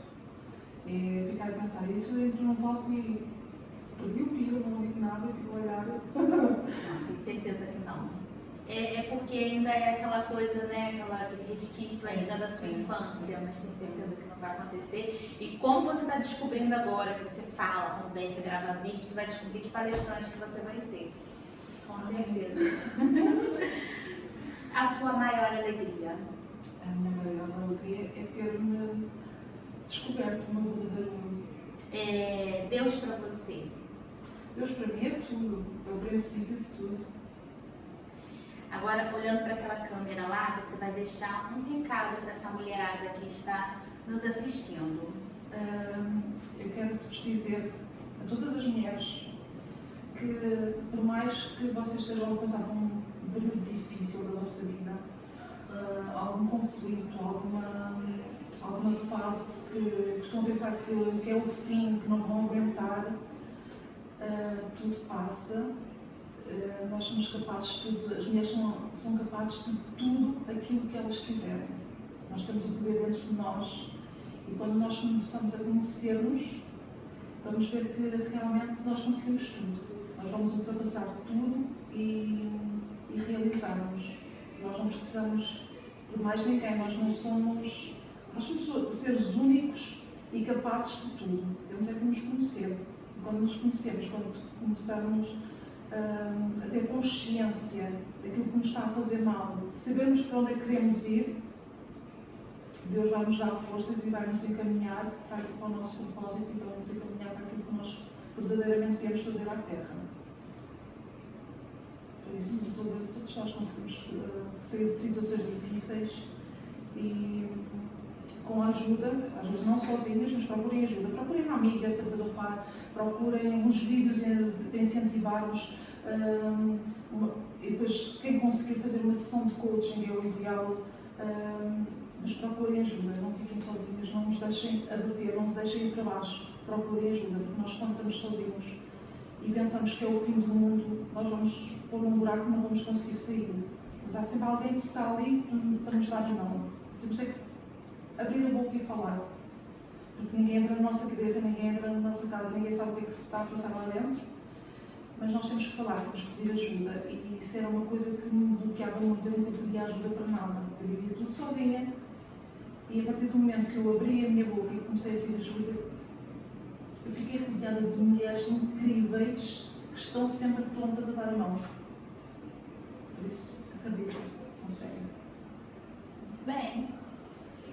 É ficar a pensar, isso eu entro num palco e perdi o pio, não digo nada, fico a olhar. Não, tenho certeza que não. É porque ainda é aquela coisa, né, aquele resquício ainda da sua infância, mas tenho certeza que não vai acontecer. E como você está descobrindo agora, que você fala, conversa, grava vídeo, você vai descobrir que palestrante que você vai ser. Com certeza. A sua maior alegria? A minha maior alegria é ter-me descoberto o meu verdadeiro mundo. Deus para você? Deus para mim é tudo, é o princípio de tudo. Agora, olhando para aquela câmera lá, você vai deixar um recado para essa mulherada que está nos assistindo. Eu quero vos dizer a todas as mulheres que, por mais que vocês estejam a passar por um período difícil da vossa vida, algum conflito, alguma fase que estão a pensar que é o fim, que não vão aguentar, tudo passa. Nós somos capazes de tudo, as mulheres são capazes de tudo aquilo que elas quiserem. Nós temos o poder dentro de nós e quando nós começamos a conhecer-nos, vamos ver que realmente nós conseguimos tudo. Nós vamos ultrapassar tudo e realizar-nos. Nós não precisamos de mais ninguém, nós somos seres únicos e capazes de tudo. Temos é que nos conhecer. E quando nos conhecemos, quando começarmos a ter consciência daquilo que nos está a fazer mal, sabermos para onde é que queremos ir, Deus vai nos dar forças e vai nos encaminhar para o nosso propósito e vai nos encaminhar para aquilo que nós verdadeiramente queremos fazer à Terra. Por isso, todos nós conseguimos sair de situações difíceis e com a ajuda, às vezes não sozinhos, mas procurem ajuda. Procurem uma amiga para desabafar, procurem uns vídeos para incentivar-vos. E depois, quem conseguir fazer uma sessão de coaching é o ideal, mas procurem ajuda, não fiquem sozinhos, não nos deixem abater, não nos deixem ir para baixo. Procurem ajuda, porque nós, quando estamos sozinhos e pensamos que é o fim do mundo, nós vamos pôr num buraco que não vamos conseguir sair. Mas há sempre alguém que está ali para nos dar a mão. Temos é que abrir a boca e falar. Porque ninguém entra na nossa cabeça, ninguém entra na nossa casa, ninguém sabe o que é que se está a passar lá dentro. Mas nós temos que falar, temos que pedir ajuda. E isso era uma coisa que me bloqueava muito, eu nunca pedia ajuda para nada. Eu vivia tudo sozinha. E a partir do momento que eu abri a minha boca e comecei a pedir ajuda, eu fiquei rodeada de mulheres incríveis que estão sempre prontas a dar a mão. Por isso, acredito, conseguem. Muito bem.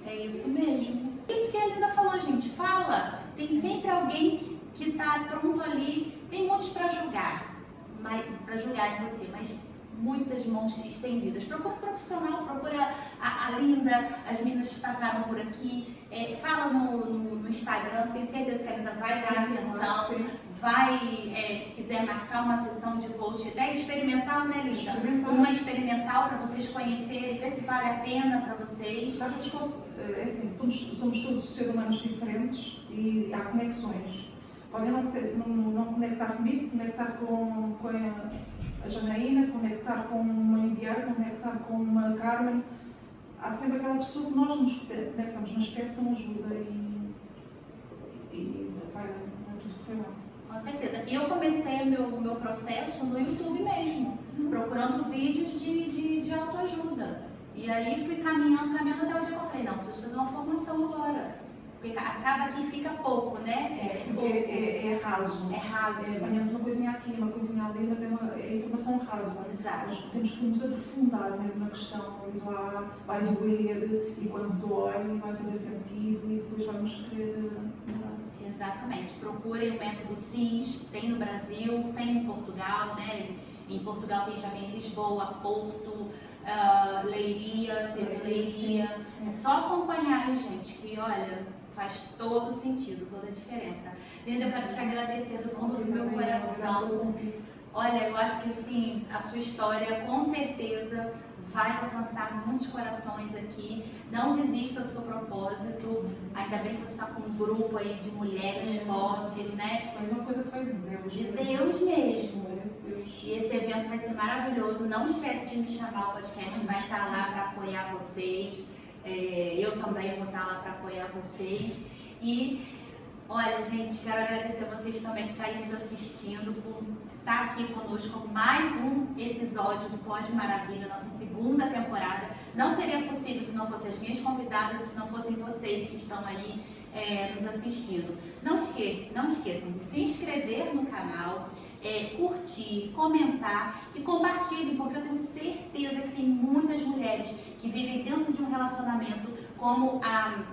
É isso mesmo. Isso que a Linda falou, gente. Fala. Tem sempre alguém que está pronto ali. Tem muitos para julgar em você, mas muitas mãos estendidas. Procura um profissional, procura a Linda, as meninas que passaram por aqui. Fala no Instagram, tenho certeza que a Linda vai dar atenção. Vai, se quiser marcar uma sessão de coaching, até experimental, né, Linda? Uma experimental para vocês conhecerem, ver se vale a pena para vocês. Sabe, assim, somos todos seres humanos diferentes e há conexões. Podem não conectar comigo, conectar com a Janaína, conectar com uma Indiara, conectar com uma Carmen. Há sempre aquela pessoa que nós nos conectamos, mas peçam ajuda e vai tudo correr bem. Com certeza. E eu comecei meu processo no YouTube mesmo, procurando vídeos de autoajuda. E aí fui caminhando até o dia que eu falei, não, preciso fazer uma formação agora. Porque acaba que fica pouco, né? Porque é raso. É raso. Apanhamos uma coisinha aqui, uma coisinha ali, mas é informação rasa. Exato. Nós temos que nos aprofundar mesmo na questão, ir lá, vai doer, e quando dói vai fazer sentido e depois vamos querer mudar. Exatamente. Procurem o método CIS, tem no Brasil, tem em Portugal, né? Em Portugal tem já em Lisboa, Porto, Leiria, teve Leiria. É só acompanhar aí, gente, que olha, faz todo sentido, toda a diferença. Linda, eu quero te agradecer do fundo do meu coração. Olha, eu acho que assim, a sua história com certeza vai alcançar muitos corações aqui. Não desista do seu propósito. Ainda bem que você está com um grupo aí de mulheres fortes, né? Foi uma coisa que foi de Deus. De Deus mesmo. Deus. E esse evento vai ser maravilhoso. Não esquece de me chamar, o podcast vai estar lá para apoiar vocês. Eu também vou estar lá para apoiar vocês. E olha, gente, quero agradecer a vocês também que estão aí nos assistindo por estar aqui conosco com mais um episódio do Pod Maravilha, nossa segunda temporada. Não seria possível se não fossem as minhas convidadas, se não fossem vocês que estão aí nos assistindo. Não esqueçam de se inscrever no canal, curtir, comentar e compartilhem, porque eu tenho certeza que tem muitas mulheres que vivem dentro de um relacionamento como a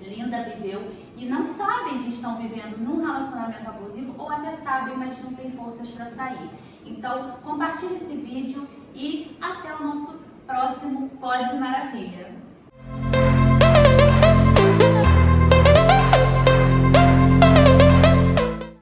Linda viveu e não sabem que estão vivendo num relacionamento abusivo ou até sabem, mas não têm forças para sair. Então, compartilhe esse vídeo e até o nosso próximo Pod Maravilha.